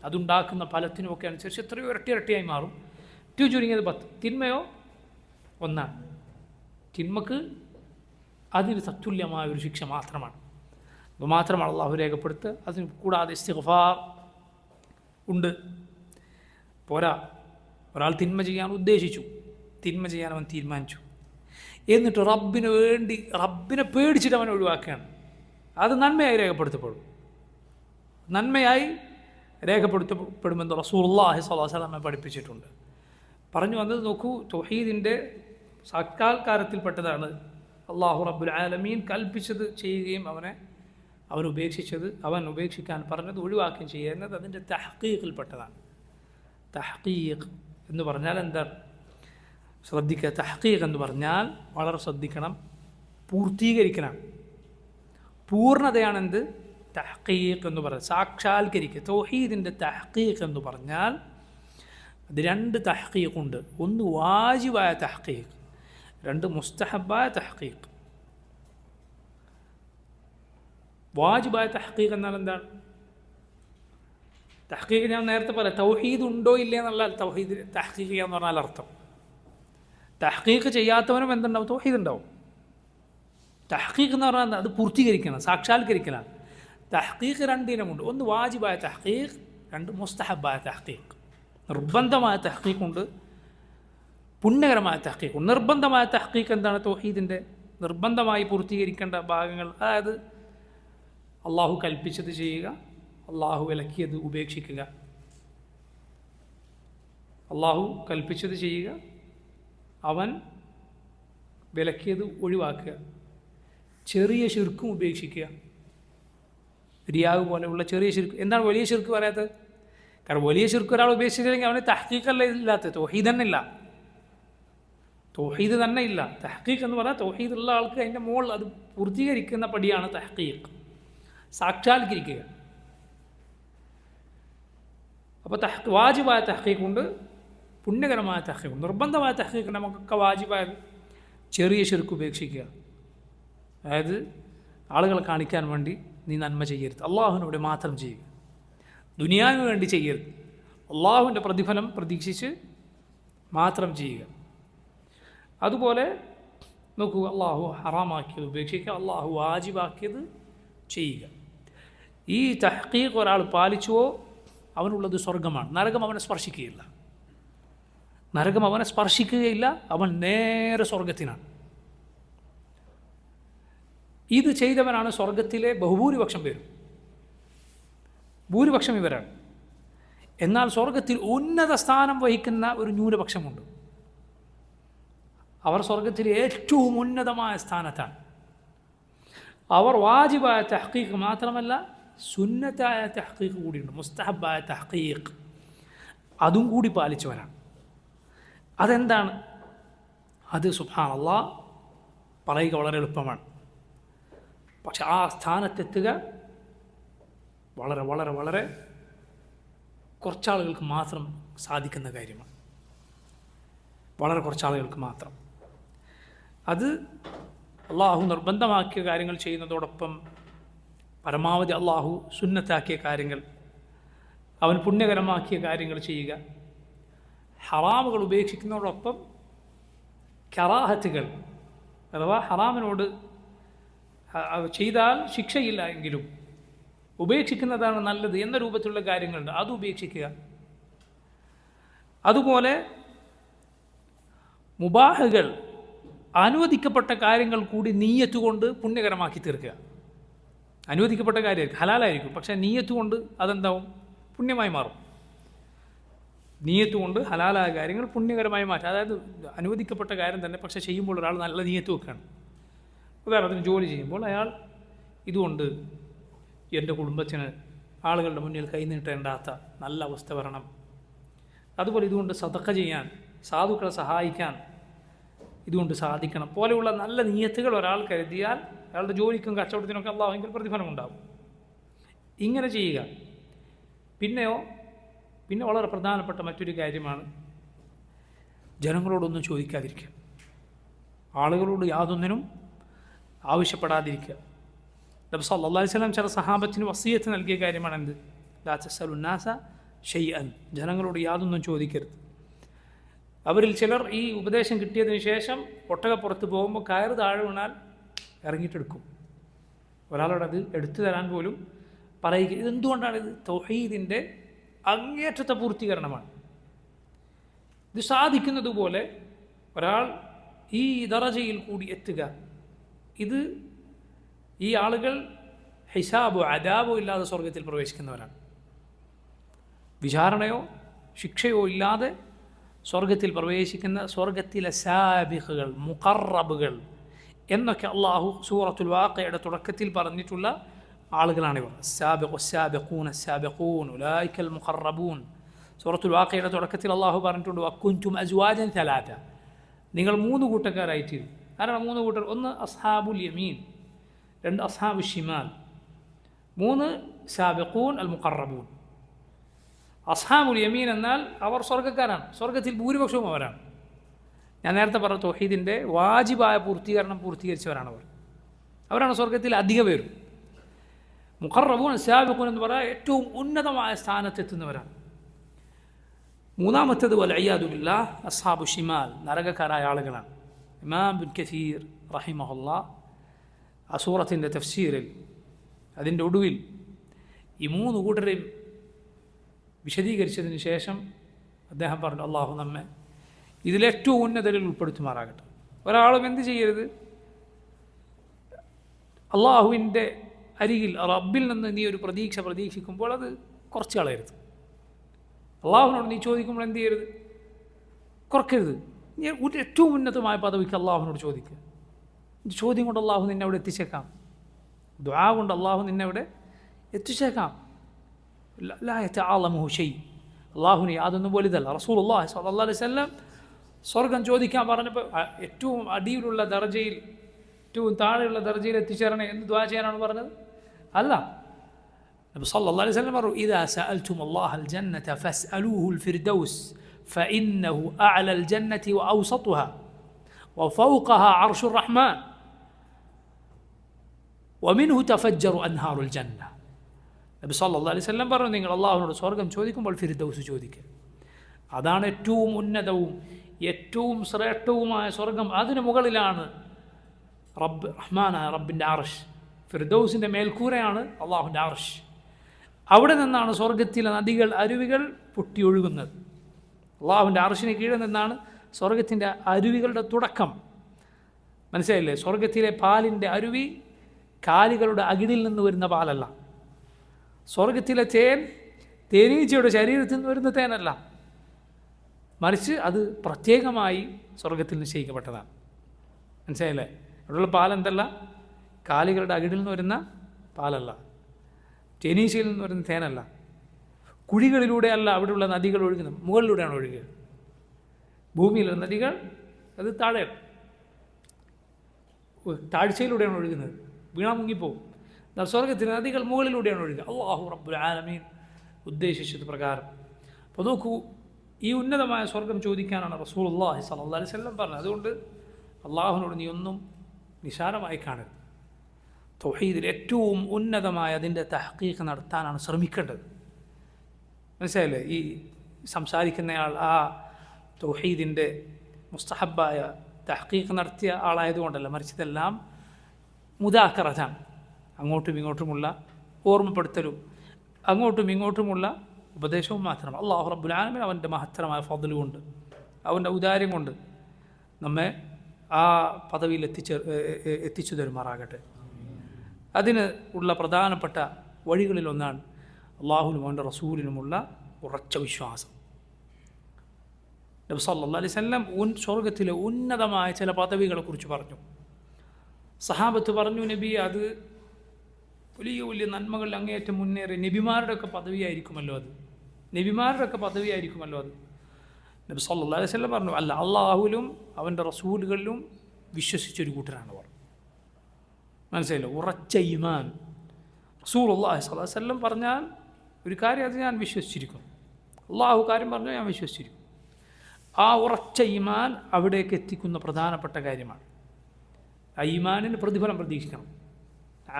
അതുണ്ടാക്കുന്ന ഫലത്തിനുമൊക്കെ അനുസരിച്ച് എത്രയോ ഇരട്ടിയായി മാറും. ഏറ്റവും ചുരുങ്ങിയത് 10. തിന്മയോ 1. തിന്മക്ക് അതിന് തത്തുല്യമായ ഒരു ശിക്ഷ മാത്രമാണ്. അതുമാത്രമാണ് അള്ളാഹു രേഖപ്പെടുത്തുക. അതിന് കൂടാതെ ഇസ്തിഗ്ഫാർ ഉണ്ട്. പോരാ, ഒരാൾ തിന്മ ചെയ്യാൻ ഉദ്ദേശിച്ചു, തിന്മ ചെയ്യാൻ അവൻ തീരുമാനിച്ചു, എന്നിട്ട് റബ്ബിനെ പേടിച്ചിട്ട് അവൻ ഒഴിവാക്കുകയാണ്. അത് നന്മയായി രേഖപ്പെടുത്തപ്പെടുമെന്ന് റസൂലുള്ളാഹി സ്വല്ലല്ലാഹു അലൈഹി വസല്ലം പഠിപ്പിച്ചിട്ടുണ്ട്. പറഞ്ഞു വന്നത് നോക്കൂ, തൗഹീദിൻ്റെ സാക്ഷാത്കാരത്തിൽപ്പെട്ടതാണ് അല്ലാഹു റബ്ബുൽ ആലമീൻ കൽപ്പിച്ചത് ചെയ്യുകയും അവൻ ഉപേക്ഷിക്കാൻ പറഞ്ഞത് ഒഴിവാക്കുകയും ചെയ്യുന്നത് അതിൻ്റെ തഹ്ഖീഖിൽപ്പെട്ടതാണ്. തഹ്ഖീഖ് എന്ന് പറഞ്ഞാൽ എന്താണ്? ശ്രദ്ധിക്കുക. തഹ്ഖീഖ് എന്ന് പറഞ്ഞാൽ വളരെ ശ്രദ്ധിക്കണം, പൂർത്തീകരിക്കണം. പൂർണ്ണതയാണെന്ത്? തഹ്ഖീഖ് എന്ന് പറയുന്നത് സാക്ഷാത്കരിക്കുക. തൗഹീദിൻ്റെ തഹ്ഖീഖ് എന്ന് പറഞ്ഞാൽ അത് 2 തഹ്ഖീഖുണ്ട്. ഒന്ന് വാജിബായ തഹ്ഖീഖ്, 2 മുസ്തഹബായ തഹ്ഖീഖ്. വാജിബായ തഹ്ഖീഖ് എന്നാൽ എന്താണ്? തഹ്ഖീഖ് ഞാൻ നേരത്തെ പറയാം, തൗഹീദ് ഉണ്ടോ ഇല്ലേ എന്നുള്ള തൗഹീദ് തഹ്ഖീഖ് ചെയ്യാന്ന് പറഞ്ഞാൽ അർത്ഥം. തഹ്ഖീഖ് ചെയ്യാത്തവനും എന്തുണ്ടാവും? തൗഹീദ് ഉണ്ടാവും. തഹ്ഖീഖ് എന്ന് പറഞ്ഞാൽ അത് പൂർത്തീകരിക്കണം, സാക്ഷാത്കരിക്കലാണ്. തഹ്ഖീഖ് 2 ഇനമുണ്ട്. ഒന്ന് വാജിബായ തഹ്ഖീഖ്, 2 മുസ്തഹബായ തഹ്ഖീഖ്. നിർബന്ധമായ തഹ്ഖീഖുണ്ട്, പുണ്യകരമായ തഹ്ഖീഖുണ്ട്. നിർബന്ധമായ തഹ്ഖീഖ് എന്താണ്? തൗഹീദിൻ്റെ നിർബന്ധമായി പൂർത്തീകരിക്കേണ്ട ഭാഗങ്ങൾ, അതായത് അള്ളാഹു കൽപ്പിച്ചത് ചെയ്യുക, അള്ളാഹു വിലക്കിയത് ഉപേക്ഷിക്കുക. അള്ളാഹു കൽപ്പിച്ചത് ചെയ്യുക, അവൻ വിലക്കിയത് ഒഴിവാക്കുക. ചെറിയ ശിർക്കും ഉപേക്ഷിക്കുക. റിയാവ് പോലെയുള്ള ചെറിയ ശിർക്ക്. എന്താണ് വലിയ ശിർക്ക് പറയാത്തത്? കാരണം വലിയ ശിർക്ക് ഒരാൾ ഉപേക്ഷിച്ചില്ലെങ്കിൽ അവന് തഹ്ഖീഖല്ല ഇല്ലാത്തത്, തൗഹീദ് തന്നെ ഇല്ല. തഹ്ഖീഖ് എന്ന് പറഞ്ഞാൽ തൗഹീദുള്ള ആൾക്ക് അതിൻ്റെ മുകളിൽ അത് പൂർത്തീകരിക്കുന്ന പടിയാണ് തഹ്ഖീഖ്, സാക്ഷാത്കരിക്കുക. അപ്പോൾ വാജിബായ തഹ്ഖീഖുണ്ട്, പുണ്യകരമായ തഹ്ഖീഖ്. നിർബന്ധമായ തഹ്ഖീഖ് നമുക്കൊക്കെ വാജിബായത് ചെറിയ ശിർക്ക് ഉപേക്ഷിക്കുക. അതായത് ആളുകളെ കാണിക്കാൻ വേണ്ടി നീ നന്മ ചെയ്യരുത്, അള്ളാഹുവിനോട് മാത്രം ചെയ്യുക. ദുനിയാവിന് വേണ്ടി ചെയ്യരുത്, അള്ളാഹുവിൻ്റെ പ്രതിഫലം പ്രതീക്ഷിച്ച് മാത്രം ചെയ്യുക. അതുപോലെ നോക്കൂ, അള്ളാഹു ഹറാമാക്കിയത് ഉപേക്ഷിക്കുക, അള്ളാഹു വാജിബാക്കിയത് ചെയ്യുക. ഈ തഹ്ഖീഖ് ഒരാൾ പാലിച്ചുവോ അവനുള്ളത് സ്വർഗമാണ്. നരകം അവനെ സ്പർശിക്കുകയില്ല. നരകം അവനെ സ്പർശിക്കുകയില്ല, അവൻ നേരെ സ്വർഗത്തിനാണ്. ഇത് ചെയ്തവനാണ് സ്വർഗത്തിലെ ബഹുഭൂരിപക്ഷം പേരും. ഭൂരിപക്ഷം ഇവരാണ്. എന്നാൽ സ്വർഗത്തിൽ ഉന്നത സ്ഥാനം വഹിക്കുന്ന ഒരു ന്യൂനപക്ഷമുണ്ട്. അവർ സ്വർഗത്തിലെ ഏറ്റവും ഉന്നതമായ സ്ഥാനത്താണ്. അവർ വാജിബായ തഹ്ഖീഖ് മാത്രമല്ല, സുന്നത്തായ തഹ്ഖീഖ് കൂടിയുണ്ട്, മുസ്തഹബായ തഹ്ഖീഖ് അതും കൂടി പാലിച്ചവരാണ്. അതെന്താണ്? അത് സുബ്ഹാനല്ലാഹ് പറയുക വളരെ എളുപ്പമാണ്. പക്ഷെ ആ സ്ഥാനത്തെത്തുക വളരെ വളരെ വളരെ കുറച്ചാളുകൾക്ക് മാത്രം സാധിക്കുന്ന കാര്യമാണ്. വളരെ കുറച്ചാളുകൾക്ക് മാത്രം. അത് അള്ളാഹു നിർബന്ധമാക്കിയ കാര്യങ്ങൾ ചെയ്യുന്നതോടൊപ്പം പരമാവധി അള്ളാഹു സുന്നത്താക്കിയ കാര്യങ്ങൾ, അവൻ പുണ്യകരമാക്കിയ കാര്യങ്ങൾ ചെയ്യുക. ഹറാമുകൾ ഉപേക്ഷിക്കുന്നതോടൊപ്പം കറാഹത്തുകൾ അഥവാ ഹറാമിനോട് ചെയ്താൽ ശിക്ഷയില്ല എങ്കിലും ഉപേക്ഷിക്കുന്നതാണ് നല്ലത് എന്ന രൂപത്തിലുള്ള കാര്യങ്ങളുണ്ട്, അത് ഉപേക്ഷിക്കുക. അതുപോലെ മുബാഹുകൾ, അനുവദിക്കപ്പെട്ട കാര്യങ്ങൾ കൂടി നീയത്ത് കൊണ്ട് പുണ്യകരമാക്കി തീർക്കുക. അനുവദിക്കപ്പെട്ട കാര്യമായിരിക്കും, ഹലാലായിരിക്കും, പക്ഷേ നീയത്ത് കൊണ്ട് അതെന്താവും? പുണ്യമായി മാറും. നീയത്ത് കൊണ്ട് ഹലാലായ കാര്യങ്ങൾ പുണ്യകരമായി മാറ്റുക. അതായത് അനുവദിക്കപ്പെട്ട കാര്യം തന്നെ, പക്ഷേ ചെയ്യുമ്പോൾ ഒരാൾ നല്ല നീയത്ത് വെക്കുകയാണ്. ഉദാഹരണത്തിന് ജോലി ചെയ്യുമ്പോൾ അയാൾ ഇതുകൊണ്ട് എൻ്റെ കുടുംബത്തിന് ആളുകളുടെ മുന്നിൽ കൈനീട്ടേണ്ടാത്ത നല്ല അവസ്ഥ വരണം, അതുപോലെ ഇതുകൊണ്ട് സദഖ ചെയ്യാൻ, സാധുക്കളെ സഹായിക്കാൻ ഇതുകൊണ്ട് സാധിക്കണം പോലെയുള്ള നല്ല നിയത്തുകൾ ഒരാൾ കരുതിയാൽ അയാളുടെ ജോലിക്കും കച്ചവടത്തിനൊക്കെ അള്ളാഹുവിൽ പ്രതിഫലം ഉണ്ടാകും. ഇങ്ങനെ ചെയ്യുക. പിന്നെ വളരെ പ്രധാനപ്പെട്ട മറ്റൊരു കാര്യമാണ് ജനങ്ങളോടൊന്നും ചോദിക്കാതിരിക്കുക, ആളുകളോട് യാതൊന്നിനും ആവശ്യപ്പെടാതിരിക്കുക. നബി സല്ലല്ലാഹു അലൈഹി വസല്ലം ചില സഹാബത്തിന് വസിയത്ത് നൽകിയ കാര്യമാണ് എന്ത്? ലാ തസ്അലു നാസ ഷൈഅൻ, ജനങ്ങളോട് യാതൊന്നും ചോദിക്കരുത്. അവരിൽ ചിലർ ഈ ഉപദേശം കിട്ടിയതിന് ശേഷം ഒട്ടകപ്പുറത്ത് പോകുമ്പോൾ കയറ് താഴെ വീണാൽ ഇറങ്ങിയിട്ടെടുക്കും. ഒരാളോടത് എടുത്തു തരാൻ പോലും പറയുക. ഇതെന്തുകൊണ്ടാണിത്? തൗഹീദിൻ്റെ അങ്ങേറ്റത്തെ പൂർത്തീകരണമാണ്. ഇത് സാധിക്കുന്നത് പോലെ ഒരാൾ ഈ ദറജയിൽ കൂടി എത്തുക, ഇത് ഈ ആളുകൾ ഹിസാബോ അദാബോ ഇല്ലാതെ സ്വർഗത്തിൽ പ്രവേശിക്കുന്നവരാണ്. വിചാരണയോ ശിക്ഷയോ ഇല്ലാതെ സ്വർഗത്തിൽ പ്രവേശിക്കുന്ന സ്വർഗത്തിലെ സാബിഖുകൾ, മുഖറബുകൾ എന്നൊക്കെ അള്ളാഹു സൂറത്തുൽ വാഖിഅയുടെ തുടക്കത്തിൽ പറഞ്ഞിട്ടുള്ള ആളുകളാണിവർ. സാബിഖൂന സാബിഖൂൻ ഉലൈക്കൽ മുഖറബൂൻ. സൂറത്തുൽ വാഖിഅയുടെ തുടക്കത്തിൽ അള്ളാഹു പറഞ്ഞിട്ടുണ്ട് വകുൻതും അസ്വാജൻ സലാസ, നിങ്ങൾ 3 കൂട്ടക്കാരായിത്തീരും. ആരാണ് 3 കൂട്ടർ? ഒന്ന് അസ്ഹാബുൽ യമീൻ, 2 അസ്ഹാബു ഷിമാൽ, 3 സാബിഖൂൻ അൽ മുഖറബൂൻ. അസ്ഹാബുൽ യമീൻ എന്നാൽ അവർ സ്വർഗ്ഗക്കാരാണ്, സ്വർഗത്തിൽ ഭൂരിപക്ഷവും അവരാണ്. ഞാൻ നേരത്തെ പറഞ്ഞ തൗഹീദിൻ്റെ വാജിബായ പൂർത്തീകരണം പൂർത്തീകരിച്ചവരാണ് അവർ. അവരാണ് സ്വർഗത്തിൽ അധിക പേരും. മുഖറബൂൻ സാബിഖൂൻ എന്ന് പറയാൻ ഏറ്റവും ഉന്നതമായ സ്ഥാനത്തെത്തുന്നവരാണ്. മൂന്നാമത്തേത് വൽഇയാദു ബില്ലാഹ് അസ്ഹാബു ഷിമാൽ, നരകക്കാരായ ആളുകളാണ്. ഇമാം ഇബ്നു കസീർ റഹിമഹുല്ലാഹ് ആ സൂറത്തിൻ്റെ തഫ്സീറിൽ അതിൻ്റെ ഒടുവിൽ ഈ 3 കൂട്ടരെയും വിശദീകരിച്ചതിന് ശേഷം അദ്ദേഹം പറഞ്ഞു, അള്ളാഹു നമ്മെ ഇതിലേറ്റവും ഉന്നതരിൽ ഉൾപ്പെടുത്തുമാറാകട്ടെ. ഒരാളും എന്ത് ചെയ്യരുത്? അള്ളാഹുവിൻ്റെ അരികിൽ റബ്ബിൽ നിന്ന് നീ ഒരു പ്രതീക്ഷ പ്രതീക്ഷിക്കുമ്പോൾ അത് കുറച്ച് കളയരുത്. അള്ളാഹുവിനോട് നീ ചോദിക്കുമ്പോൾ എന്ത് ചെയ്യരുത്? കുറക്കരുത്. നീ ഏറ്റവും ഉന്നതമായ പദവിക്ക് അള്ളാഹുവിനോട് ചോദിക്കുക. ചോദ്യം കൊണ്ട് അള്ളാഹു നിന്നെ അവിടെ എത്തിച്ചേക്കാം, ദുആ കൊണ്ട് അള്ളാഹു നിന്നെ അവിടെ എത്തിച്ചേക്കാം. ലാ യതഅലമുഹു ഷൈ, അള്ളാഹുവിന് യാതൊന്നും വലുതല്ല. റസൂലുള്ളാഹി സ്വല്ലല്ലാഹു അലൈഹി വസല്ലം സ്വർഗം ചോദിക്കാൻ പറഞ്ഞപ്പോൾ ഏറ്റവും അടിയിലുള്ള ദർജയിൽ, ഏറ്റവും താഴെയുള്ള ദർജയിൽ എത്തിച്ചേരണേ എന്ന് ദുആ ചെയ്യാനാണ് പറഞ്ഞത്? അല്ല. നബി സല്ലല്ലാഹു അലൈഹി വസല്ലം പറഞ്ഞു ഇദാ സഅൽതുമുല്ലാഹൽ ജന്നത ഫസ്അലൂഹുൽ ഫിർദൗസ് فإنه أعلى الجنة وأوسطها وفوقها عرش الرحمن ومنه تفجر أنهار الجنة. നബി സല്ലല്ലാഹു അലൈഹി വസല്ലം പറഞ്ഞു, നിങ്ങൾ അള്ളാഹുവിനോട് സ്വർഗം ചോദിക്കുമ്പോൾ ഫിർദൗസ് ചോദിക്കുക. അതാണ് ഏറ്റവും ഉന്നതവും ഏറ്റവും ശ്രേഷ്ഠവുമായ സ്വർഗം. അതിന് മുകളിലാണ് റബ്ബ് റഹ്മാനായ റബ്ബിൻ്റെ അർശ്. ഫിർദൗസിൻ്റെ മേൽക്കൂരയാണ് അള്ളാഹുവിൻ്റെ അർശ്. അവിടെ നിന്നാണ് സ്വർഗത്തിലെ നദികൾ അരുവികൾ പൊട്ടിയൊഴുകുന്നത്. അള്ളാഹുവിൻ്റെ അർശിന് കീഴിൽ നിന്നാണ് സ്വർഗത്തിൻ്റെ അരുവികളുടെ തുടക്കം. മനസ്സിലായില്ലേ? സ്വർഗത്തിലെ പാലിൻ്റെ അരുവി കാലികളുടെ അകിടിൽ നിന്ന് വരുന്ന പാലല്ല. സ്വർഗത്തിലെ തേൻ തേനീച്ചയുടെ ശരീരത്തിൽ നിന്ന് വരുന്ന തേനല്ല, മറിച്ച് അത് പ്രത്യേകമായി സ്വർഗത്തിൽ നിശ്ചയിക്കപ്പെട്ടതാണ്. മനസ്സിലായില്ലേ? അവിടെയുള്ള പാലെന്തല്ല? കാലികളുടെ അകിടിൽ നിന്ന് വരുന്ന പാലല്ല, തേനീച്ചയിൽ നിന്ന് വരുന്ന തേനല്ല. കുഴികളിലൂടെയല്ല അവിടെയുള്ള നദികൾ ഒഴുകുന്നത്, മുകളിലൂടെയാണ് ഒഴുകുക. ഭൂമിയിലുള്ള നദികൾ അത് താഴെയാണ്, താഴ്ചയിലൂടെയാണ് ഒഴുകുന്നത്, വീണ മുങ്ങിപ്പോവും. എന്നാൽ സ്വർഗത്തിലെ നദികൾ മുകളിലൂടെയാണ് ഒഴുകുക. അല്ലാഹു റബ്ബുൽ ആലമീൻ ഉദ്ദേശിച്ചത് പ്രകാരം. അപ്പോൾ നോക്കൂ, ഈ ഉന്നതമായ സ്വർഗം ചോദിക്കാനാണ് റസൂലുള്ളാഹി സ്വല്ലല്ലാഹു അലൈഹി വസല്ലം പറഞ്ഞത്. അതുകൊണ്ട് അള്ളാഹുവിനോട് നീ ഒന്നും നിസാരമായി കാണരുത്. തൗഹീദിൽ ഏറ്റവും ഉന്നതമായ അതിൻ്റെ തഹ്ഖീഖ് നടത്താനാണ് ശ്രമിക്കേണ്ടത്. മനസ്സിലായില്ലേ? ഈ സംസാരിക്കുന്നയാൾ ആ തൗഹീദിൻ്റെ മുസ്തഹബായ തഹ്ഖീഖ് നടത്തിയ ആളായതുകൊണ്ടല്ല, മറിച്ചതെല്ലാം മുദാക്കറതാണ്, അങ്ങോട്ടും ഇങ്ങോട്ടുമുള്ള ഓർമ്മപ്പെടുത്തലും അങ്ങോട്ടും ഇങ്ങോട്ടുമുള്ള ഉപദേശവും മാത്രം. അല്ലാഹു റബ്ബുൽ ആലമീൻ അവൻ്റെ മഹത്തരമായ ഫദ്ൽ കൊണ്ട്, അവൻ്റെ ഔദാര്യം കൊണ്ട് നമ്മെ ആ പദവിയിൽ എത്തിച്ചു തരുമാറാകട്ടെ. അതിന് ഉള്ള പ്രധാനപ്പെട്ട വഴികളിലൊന്നാണ് അള്ളാഹുവിനും അവൻ്റെ റസൂലിനുമുള്ള ഉറച്ച വിശ്വാസം. നബി സല്ലല്ലാഹു അലൈഹി വസല്ലം സ്വർഗത്തിലെ ഉന്നതമായ ചില പദവികളെക്കുറിച്ച് പറഞ്ഞു. സഹാബത്ത് പറഞ്ഞു, നബി അത് വലിയ വലിയ നന്മകളിൽ അങ്ങേയറ്റം മുന്നേറി നബിമാരുടെയൊക്കെ പദവിയായിരിക്കുമല്ലോ അത്, നബിമാരുടെയൊക്കെ പദവിയായിരിക്കുമല്ലോ അത്. നബി സല്ലല്ലാഹു അലൈഹി വസല്ലം പറഞ്ഞു, അല്ല, അള്ളാഹുവിലും അവൻ്റെ റസൂലുകളിലും വിശ്വസിച്ചൊരു കൂട്ടരാണ് അവർ. മനസ്സിലായില്ല? ഉറച്ച ഈമാൻ. റസൂലുള്ളാഹി സ്വല്ലല്ലാഹു അലൈഹി വസല്ലം പറഞ്ഞാൽ ഒരു കാര്യം അത് ഞാൻ വിശ്വസിച്ചിരിക്കും, അള്ളാഹു കാര്യം പറഞ്ഞാൽ ഞാൻ വിശ്വസിച്ചിരിക്കും. ആ ഉറച്ച ഈമാൻ അവിടേക്ക് എത്തിക്കുന്ന പ്രധാനപ്പെട്ട കാര്യമാണ്. ആ ഈമാനിന് പ്രതിഫലം പ്രതീക്ഷിക്കണം.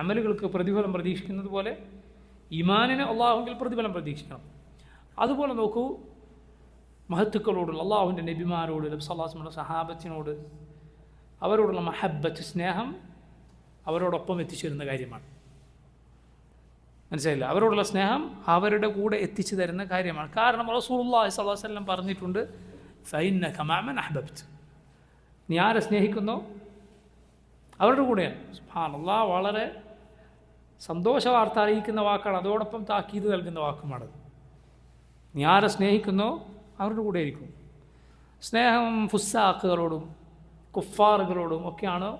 അമലുകൾക്ക് പ്രതിഫലം പ്രതീക്ഷിക്കുന്നത് പോലെ ഈമാനിന് അള്ളാഹുവിൽ പ്രതിഫലം പ്രതീക്ഷിക്കണം. അതുപോലെ നോക്കൂ, മഹത്തുക്കളോടുള്ള അള്ളാഹുവിൻ്റെ നബിമാരോട്, നബി സല്ലല്ലാഹു അലൈഹി വസല്ലം സഹാബത്തിനോട് അവരോടുള്ള മഹബ്ബത്ത്, സ്നേഹം അവരോടൊപ്പം എത്തിച്ചേരുന്ന കാര്യമാണ്. മനസ്സിലായില്ല? അവരോടുള്ള സ്നേഹം അവരുടെ കൂടെ എത്തിച്ചു തരുന്ന കാര്യമാണ്. കാരണം റസൂലുള്ളാഹി സ്വല്ലല്ലാഹു അലൈഹി വസല്ലം പറഞ്ഞിട്ടുണ്ട്, ഫഇന്നക മഅ മൻ അഹ്ബബ്ത, നീ ആരെ സ്നേഹിക്കുന്നോ അവരുടെ കൂടെയാണ്. സുബ്ഹാനല്ലാഹ്, വളരെ സന്തോഷ വാർത്ത അറിയിക്കുന്ന വാക്കാണ്, അതോടൊപ്പം താക്കീത് നൽകുന്ന വാക്കുമാണത്. നീ ആരെ സ്നേഹിക്കുന്നോ അവരുടെ കൂടെ ആയിരിക്കും. സ്നേഹം ഫുസ്സാക്കുകളോടും കുഫാറുകളോടും ഒക്കെയാണോ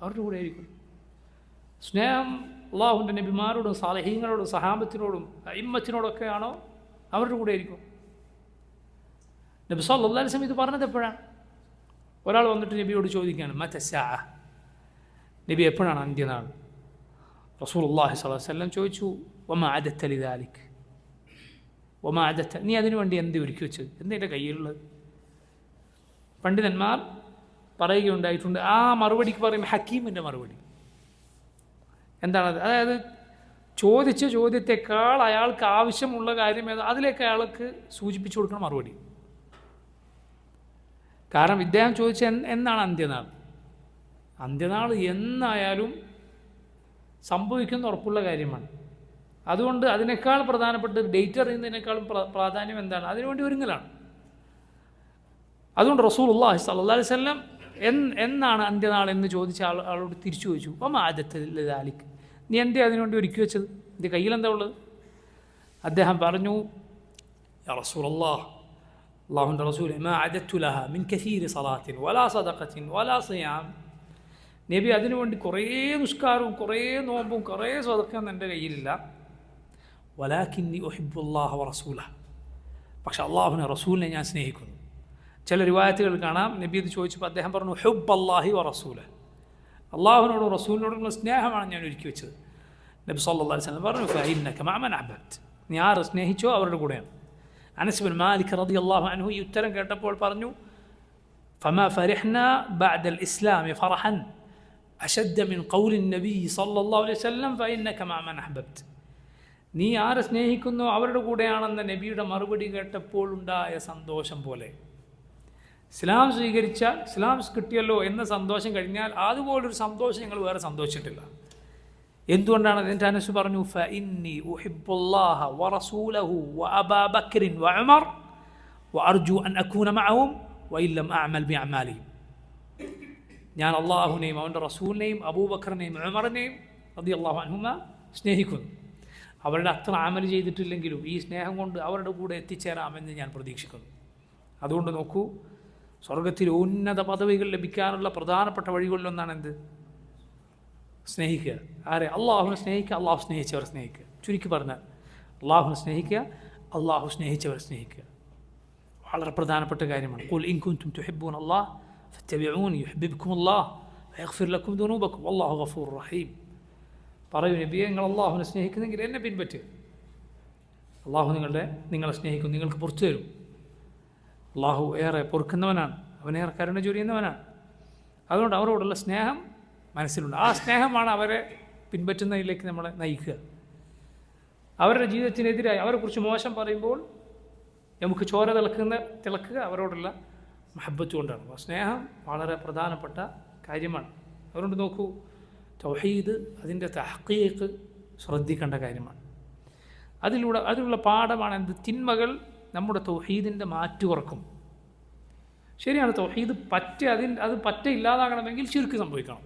അവരുടെ കൂടെ ആയിരിക്കും. സ്നേഹം അള്ളാഹുവിൻ്റെ നബിമാരോടും സാലിഹീങ്ങളോടും സഹാബത്തിനോടും അഇമ്മത്തിനോടൊക്കെയാണോ അവരുടെ കൂടെ ആയിരിക്കും. നബി സല്ലല്ലാഹു അലൈഹി വസല്ലം ഇത് പറഞ്ഞത് എപ്പോഴാണ്? ഒരാൾ വന്നിട്ട് നബിയോട് ചോദിക്കുകയാണ്, മതസ്സാഅ, നബി എപ്പോഴാണ് അന്ത്യനാൾ? റസൂലുള്ളാഹി സ്വല്ലല്ലാഹു അലൈഹി വസല്ലം ചോദിച്ചു, വമാ അദത്ത ലിദാലിക്, വമാ അദത്ത, നീ അതിനു വേണ്ടി എന്ത് ഒരുക്കി വെച്ചത്, എന്തിൻ്റെ കയ്യിലുള്ളത്? പണ്ഡിതന്മാർ പറയുകയുണ്ടായിട്ടുണ്ട്, ആ മറുപടിക്ക് പറയും ഹക്കീമിൻ്റെ മറുപടി. എന്താണത്? അതായത് ചോദിച്ച ചോദ്യത്തെക്കാൾ അയാൾക്ക് ആവശ്യമുള്ള കാര്യം ഏതോ അതിലേക്ക് അയാൾക്ക് സൂചിപ്പിച്ചു കൊടുക്കണം മറുപടി. കാരണം ഇദ്ദേഹം ചോദിച്ച എന്നാണ് അന്ത്യനാൾ? അന്ത്യനാൾ എന്നായാലും സംഭവിക്കുന്ന ഉറപ്പുള്ള കാര്യമാണ്. അതുകൊണ്ട് അതിനേക്കാൾ പ്രധാനപ്പെട്ട ഡേറ്റ് അറിയുന്നതിനേക്കാളും പ്രാധാന്യം എന്താണ്? അതിനുവേണ്ടി ഒരുങ്ങലാണ്. അതുകൊണ്ട് റസൂലുള്ളാഹി സ്വല്ലല്ലാഹു അലൈഹി വസല്ലം എന്നാണ് അന്ത്യനാൾ എന്ന് ചോദിച്ച ആളോട് തിരിച്ചു ചോദിച്ചു, വമാ അദത്ത ലിദാലിക്, നീ എന്തേ അതിനുവേണ്ടി ഒരുക്കി വെച്ചത്, എൻ്റെ കയ്യിലെന്താ ഉള്ളത്? അദ്ദേഹം പറഞ്ഞു, യാ റസൂലല്ലാഹ്, അല്ലാഹുവിൻ്റെ റസൂലേ, മാ അദത്തു ലഹ മിൻ കസീരി സലാത്തിൻ വലാ സദഖത്തിൻ വലാ സിയാം, നബി അതിനുവേണ്ടി കുറേ നിസ്കാരവും കുറേ നോമ്പും കുറേ സദഖയും എൻ്റെ കയ്യിലില്ല. വലാകിന്നി ഉഹിബ്ബുല്ലാഹ വറസൂലഹ, പക്ഷെ അള്ളാഹുവിനെ റസൂലിനെ ഞാൻ സ്നേഹിക്കുന്നു. ചില റിവായത്തുകൾ കാണാം, നബി ഇത് ചോദിച്ചപ്പോൾ അദ്ദേഹം പറഞ്ഞു, ഹുബ്ബല്ലാഹി വറസൂലഹ, അള്ളാഹുവിനോടും റസൂലിനോടുള്ള സ്നേഹമാണ് ഞാൻ ഒരുക്കി വെച്ചത്. നബി സല്ലല്ലാഹു അലൈഹി വസല്ലം പറഞ്ഞു, ഫഇന്നക മഅ മൻ അഹ്ബബ്ത, നീ ആരെ സ്നേഹിച്ചോ അവരുടെ കൂടെയാണ്. അനസ് ബിൻ മാലിക് റളിയല്ലാഹു അൻഹു ഈ ഉത്തരം കേട്ടപ്പോൾ പറഞ്ഞു, ഫമാ ഫരിഹ്നാ ബഅദൽ ഇസ്ലാമി ഫറഹൻ അശദ്ദ മിൻ ഖൗലി നബി സല്ലല്ലാഹു അലൈഹി വസല്ലം ഫഇന്നക മഅ മൻ അഹ്ബബ്ത. നീ ആരെ സ്നേഹിക്കുന്നോ അവരുടെ കൂടെയാണെന്ന നബിയുടെ മറുപടി കേട്ടപ്പോൾ ഉണ്ടായ സന്തോഷം പോലെ, ഇസ്ലാം സ്വീകരിച്ചാൽ ഇസ്ലാം കിട്ടിയല്ലോ എന്ന സന്തോഷം കഴിഞ്ഞാൽ അതുപോലൊരു സന്തോഷം ഞങ്ങൾ വേറെ സന്തോഷിച്ചിട്ടില്ല. എന്തുകൊണ്ടാണ്? എന്നിട്ട് അനസ് പറഞ്ഞു, ഫഇന്നി ഉഹിബ്ബുല്ലാഹ വറസൂലഹു വഅബാ ബക്രിൻ വഉമർ വഅർജു അൻ അകൂന മഅഹും വഇല്ലം അഅമൽ ബിഅമാലിഹിം. ഞാൻ അള്ളാഹുവിനെയും അവൻ്റെ റസൂലിനെയും അബൂബക്കറിനെയും ഉമറിനെയും റളിയല്ലാഹു അൻഹുമ സ്നേഹിക്കുന്നു. അവരുടെ അത്ര അമൽ ചെയ്തിട്ടില്ലെങ്കിലും ഈ സ്നേഹം കൊണ്ട് അവരുടെ കൂടെ എത്തിച്ചേരാമെന്ന് ഞാൻ പ്രതീക്ഷിക്കുന്നു. അതുകൊണ്ട് നോക്കൂ, സ്വർഗത്തിൽ ഉന്നത പദവികൾ ലഭിക്കാനുള്ള പ്രധാനപ്പെട്ട വഴികളിലൊന്നാണ് എന്ത്? സ്നേഹിക്കുക. ആരെ? അള്ളാഹുവിനെ സ്നേഹിക്കുക, അള്ളാഹു സ്നേഹിച്ചവരെ സ്നേഹിക്കുക. ചുരുക്കി പറഞ്ഞാൽ അള്ളാഹുവിനെ സ്നേഹിക്കുക, അള്ളാഹു സ്നേഹിച്ചവരെ സ്നേഹിക്കുക. വളരെ പ്രധാനപ്പെട്ട കാര്യമാണ്. ഖുൽ ഇൻ കുൻതും തുഹിബ്ബൂന അല്ലാഹ് ഫത്തബിഊനി യുഹിബ്ബുക്കുമുല്ലാഹ് വയഗ്ഫിർ ലക്കും ദുനൂബക്കും വല്ലാഹു ഗഫൂറുർ റഹീം. പറയൂ നബിയെ, നിങ്ങൾ അള്ളാഹുവിനെ സ്നേഹിക്കുന്നെങ്കിൽ എന്നെ പിൻപറ്റുക. അള്ളാഹു നിങ്ങളെ സ്നേഹിക്കും, നിങ്ങൾക്ക് പുറത്തു തരും. അള്ളാഹു ഏറെ പൊറുക്കുന്നവനാണ്, അവനേറെ കരുണ ചൊരിയുന്നവനാണ്. അതുകൊണ്ട് അവരോടുള്ള സ്നേഹം മനസ്സിലുണ്ട്. ആ സ്നേഹമാണ് അവരെ പിൻപറ്റുന്നതിലേക്ക് നമ്മളെ നയിക്കുക. അവരുടെ ജീവിതത്തിനെതിരായി അവരെക്കുറിച്ച് മോശം പറയുമ്പോൾ നമുക്ക് ചോര തിളക്കുക അവരോടുള്ള മഹബത്ത് കൊണ്ടാണ്. അപ്പോൾ സ്നേഹം വളരെ പ്രധാനപ്പെട്ട കാര്യമാണ്. അതുകൊണ്ട് നോക്കൂ, തൗഹീദ് അതിൻ്റെ തഹ്ഖീഖ് ശ്രദ്ധിക്കേണ്ട കാര്യമാണ്. അതിലുള്ള പാഠമാണ് എന്ത്? തിന്മകൾ നമ്മുടെ തൗഹീദിൻ്റെ മാറ്റു കുറക്കും. ശരിയാണ്, തൗഹീദ് അത് പറ്റ ഇല്ലാതാകണമെങ്കിൽ ശിർക്ക് സംഭവിക്കണം.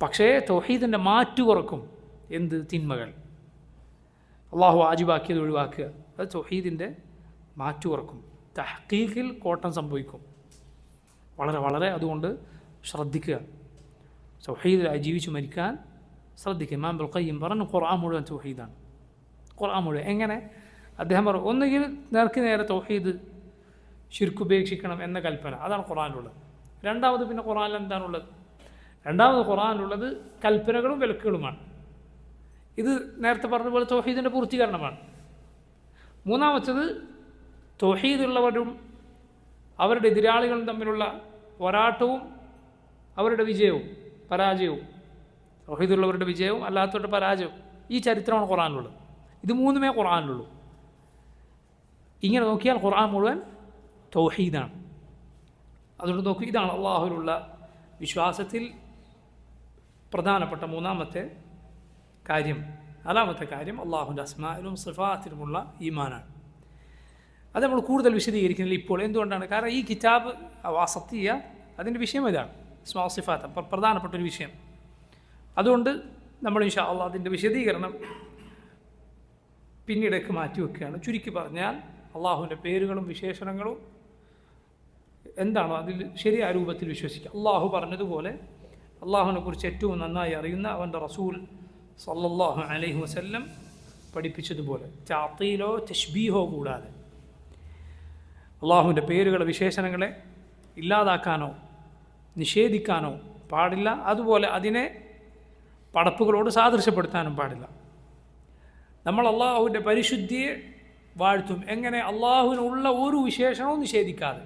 പക്ഷേ തൗഹീദിൻ്റെ മാറ്റു കുറക്കും എന്ത്? തിന്മകൾ. അള്ളാഹു വാജിബാക്കിയത് ഒഴിവാക്കുക, അത് തൗഹീദിൻ്റെ മാറ്റു കുറക്കും. തഹ്ഖീഖിൽ കോട്ടം സംഭവിക്കും. വളരെ വളരെ അതുകൊണ്ട് ശ്രദ്ധിക്കുക. തൗഹീദിലായി ജീവിച്ചു മരിക്കാൻ ശ്രദ്ധിക്കുക. ഇമാം ഇബ്നുൽ ഖയ്യിം പറഞ്ഞു, ഖുർആൻ മുഴുവൻ തൗഹീദാണ്. ഖുർആൻ മുഴുവൻ എങ്ങനെ? അദ്ദേഹം പറഞ്ഞു, ഒന്നുകിൽ നേർക്ക് നേരെ തൗഹീദ് ശിർക്ക് ഉപേക്ഷിക്കണം എന്ന കൽപ്പന, അതാണ് ഖുർആനിലുള്ളത്. രണ്ടാമത് പിന്നെ ഖുർആനിൽ എന്താണുള്ളത്? രണ്ടാമത് ഖുർആനിലുള്ളത് കൽപ്പനകളും വിലക്കുകളുമാണ്. ഇത് നേരത്തെ പറഞ്ഞതുപോലെ തൗഹീദിൻ്റെ പൂർത്തീകരണമാണ്. മൂന്നാമത്തത് തൗഹീദുള്ളവരും അവരുടെ എതിരാളികളും തമ്മിലുള്ള പോരാട്ടവും അവരുടെ വിജയവും പരാജയവും. തൗഹീദുള്ളവരുടെ വിജയവും അല്ലാത്തവരുടെ പരാജയവും. ഈ ചരിത്രമാണ് ഖുർആനിലുള്ളത്. ഇത് മൂന്നുമേ ഖുർആനിലുള്ളൂ. ഇങ്ങനെ നോക്കിയാൽ ഖുർആൻ മുഴുവൻ തൗഹീദാണ്. അതുകൊണ്ട് നോക്കൂ, ഇതാണ് അള്ളാഹുവിലുള്ള വിശ്വാസത്തിൽ പ്രധാനപ്പെട്ട മൂന്നാമത്തെ കാര്യം. നാലാമത്തെ കാര്യം അള്ളാഹുവിൻ്റെ അസ്മായിലും സിഫാത്തിലുമുള്ള ഈമാനാണ്. അത് നമ്മൾ കൂടുതൽ വിശദീകരിക്കുന്നില്ല ഇപ്പോൾ. എന്തുകൊണ്ടാണ്? കാരണം ഈ കിതാബ് വാസത്തിയ അതിൻ്റെ വിഷയം ഇതാണ്, അസ്മാ സിഫാത്ത്, പ്രധാനപ്പെട്ടൊരു വിഷയം. അതുകൊണ്ട് നമ്മൾ ഇൻഷാ അള്ളാഹ് അതിൻ്റെ വിശദീകരണം പിന്നീടേക്ക് മാറ്റിവെക്കുകയാണ്. ചുരുക്കി പറഞ്ഞാൽ അള്ളാഹുവിൻ്റെ പേരുകളും വിശേഷണങ്ങളും എന്താണോ അതിൽ ശരിയായ രൂപത്തിൽ വിശ്വസിക്കുക. അള്ളാഹു പറഞ്ഞതുപോലെ അള്ളാഹുവിനെ കുറിച്ച് ഏറ്റവും നന്നായി അറിയുന്ന അവൻ്റെ റസൂൽ സല്ലല്ലാഹു അലൈഹി വസല്ലം പഠിപ്പിച്ചതുപോലെ തഅ്തീലോ തശ്ബീഹോ കൂടാതെ അള്ളാഹുവിൻ്റെ പേരുകളെ വിശേഷണങ്ങളെ ഇല്ലാതാക്കാനോ നിഷേധിക്കാനോ പാടില്ല. അതുപോലെ അതിനെ പടപ്പുകളോട് സാദൃശ്യപ്പെടുത്താനും പാടില്ല. നമ്മൾ അള്ളാഹുവിൻ്റെ പരിശുദ്ധിയെ വാഴ്ത്തും. എങ്ങനെ? അള്ളാഹുവിനുള്ള ഒരു വിശേഷണവും നിഷേധിക്കാതെ.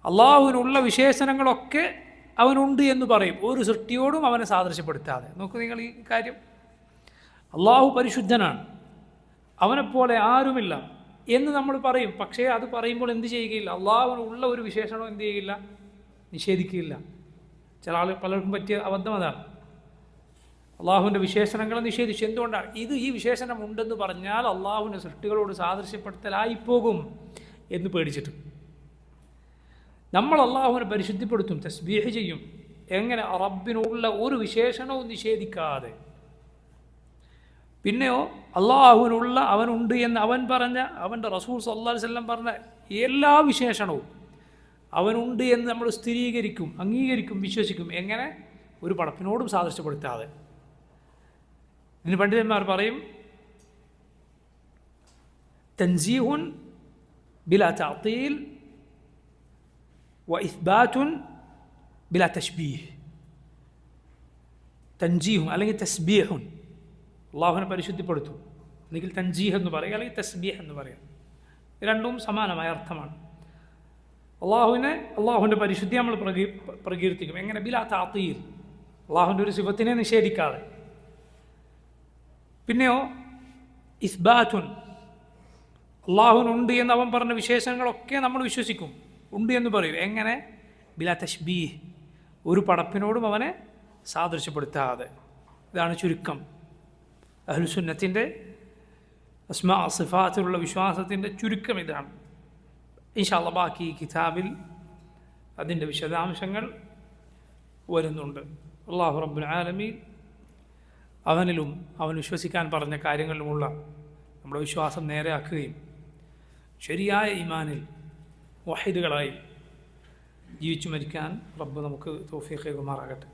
അള്ളാഹുവിനുള്ള വിശേഷണങ്ങളൊക്കെ അവനുണ്ട് എന്ന് പറയും, ഒരു സൃഷ്ടിയോടും അവനെ സാദൃശ്യപ്പെടുത്താതെ. നോക്കൂ നിങ്ങൾ ഈ കാര്യം. അള്ളാഹു പരിശുദ്ധനാണ്, അവനെപ്പോലെ ആരുമില്ല എന്ന് നമ്മൾ പറയും. പക്ഷേ അത് പറയുമ്പോൾ എന്ത് ചെയ്യുകയില്ല? അള്ളാഹുവിനുള്ള ഒരു വിശേഷണവും എന്ത് ചെയ്യുകയില്ല? നിഷേധിക്കുകയില്ല. ചില ആളുകൾ പലർക്കും പറ്റിയ അബദ്ധം അതാണ്. അള്ളാഹുവിൻ്റെ വിശേഷണങ്ങളെ നിഷേധിച്ചു. എന്തുകൊണ്ടാണ്? ഈ വിശേഷണം ഉണ്ടെന്ന് പറഞ്ഞാൽ അള്ളാഹുവിൻ്റെ സൃഷ്ടികളോട് സാദൃശ്യപ്പെടുത്തലായിപ്പോകും എന്ന് പേടിച്ചിട്ട് നമ്മൾ അള്ളാഹുവിനെ പരിശുദ്ധിപ്പെടുത്തും, തസ്ബീഹ് ചെയ്യും. എങ്ങനെ? റബ്ബിനുള്ള ഒരു വിശേഷണവും നിഷേധിക്കാതെ. പിന്നെയോ അള്ളാഹുവിനുള്ള അവനുണ്ട് എന്ന് അവൻ പറഞ്ഞ, അവൻ്റെ റസൂൽ സല്ലല്ലാഹു അലൈഹി വസല്ലം പറഞ്ഞ എല്ലാ വിശേഷണവും അവനുണ്ട് എന്ന് നമ്മൾ സ്ഥിരീകരിക്കും, അംഗീകരിക്കും, വിശ്വസിക്കും. എങ്ങനെ? ഒരു പടപ്പിനോടും സാദൃശ്യപ്പെടുത്താതെ. ഇതിന് പണ്ഡിതന്മാർ പറയും, തൻസീഹുൻ ബിലാ തഅ്തീൽ വഇസ്ബാതുൻ ബിലാ തശ്ബീഹ്. തൻജീഹുൻ അല്ലെങ്കിൽ തസ്ബീഹുൻ, അള്ളാഹുവിനെ പരിശുദ്ധിപ്പെടുത്തും, ഒന്നുകിൽ തൻജീഹ് എന്ന് പറയുക അല്ലെങ്കിൽ തസ്ബീഹ് എന്ന് പറയാം. രണ്ടും സമാനമായ അർത്ഥമാണ്. അള്ളാഹുവിൻ്റെ പരിശുദ്ധി നമ്മൾ പ്രകീർത്തിക്കും. എങ്ങനെ? ബിലാ താതീൽ, അള്ളാഹുവിൻ്റെ ഒരു സിഫത്തിനെ നിഷേധിക്കാതെ. പിന്നെയോ ഇസ്ബാത്തുൻ, അള്ളാഹുവിനുണ്ട് എന്ന് അവൻ പറഞ്ഞ വിശേഷങ്ങളൊക്കെ നമ്മൾ വിശ്വസിക്കും, ഉണ്ട് എന്ന് പറയും. എങ്ങനെ? ബിലാ തശ്ബീഹ്, ഒരു പടപ്പിനോടും അവനെ സാദൃശ്യപ്പെടുത്താതെ. ഇതാണ് ചുരുക്കം അഹ്ലുസുന്നത്തിൻ്റെ അസ്മാ സിഫാത്തിലുള്ള വിശ്വാസത്തിൻ്റെ ചുരുക്കം ഇതാണ്. ഇൻഷാ അല്ലാഹ് ബാക്കി ഈ കിതാബിൽ അതിൻ്റെ വിശദാംശങ്ങൾ വരുന്നുണ്ട്. അല്ലാഹു റബ്ബുൽ ആലമീൻ അവനിലും അവൻ വിശ്വസിക്കാൻ പറഞ്ഞ കാര്യങ്ങളിലുമുള്ള നമ്മുടെ വിശ്വാസം നേരെയാക്കുകയും ശരിയായ ഈമാനിൽ വഹീദുകളായി ജീവിച്ചു മരിക്കാൻ റബ്ബ് നമുക്ക് തൗഫീഖ് നൽകുമാറാകട്ടെ.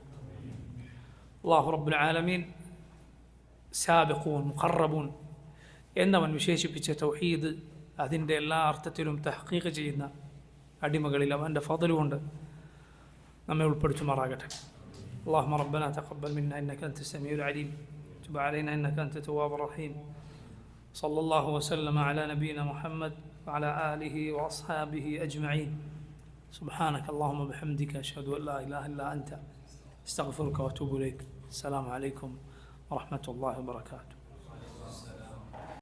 അല്ലാഹു റബ്ബുൽ ആലമീൻ സാബിഖൂൻ മുഖറബൂൻ എന്നവൻ വിശേഷിപ്പിച്ച തൗഹീദ് അതിൻ്റെ എല്ലാ അർത്ഥത്തിലും തഹ്ഖീഖ് ചെയ്യുന്ന അടിമകളിൽ അവൻ്റെ ഫضലുകൊണ്ട് നമ്മെ ഉൾപ്പെടുത്തുമാറാകട്ടെ. اللهم ربنا تقبل منا إنك أنت السميع العليم تب علينا إنك أنت التواب الرحيم صلى الله وسلم على نبينا محمد وعلى آله وأصحابه أجمعين سبحانك اللهم وبحمدك أشهد أن لا إله إلا أنت استغفرك وأتوب إليك. السلام عليكم ورحمة الله وبركاته.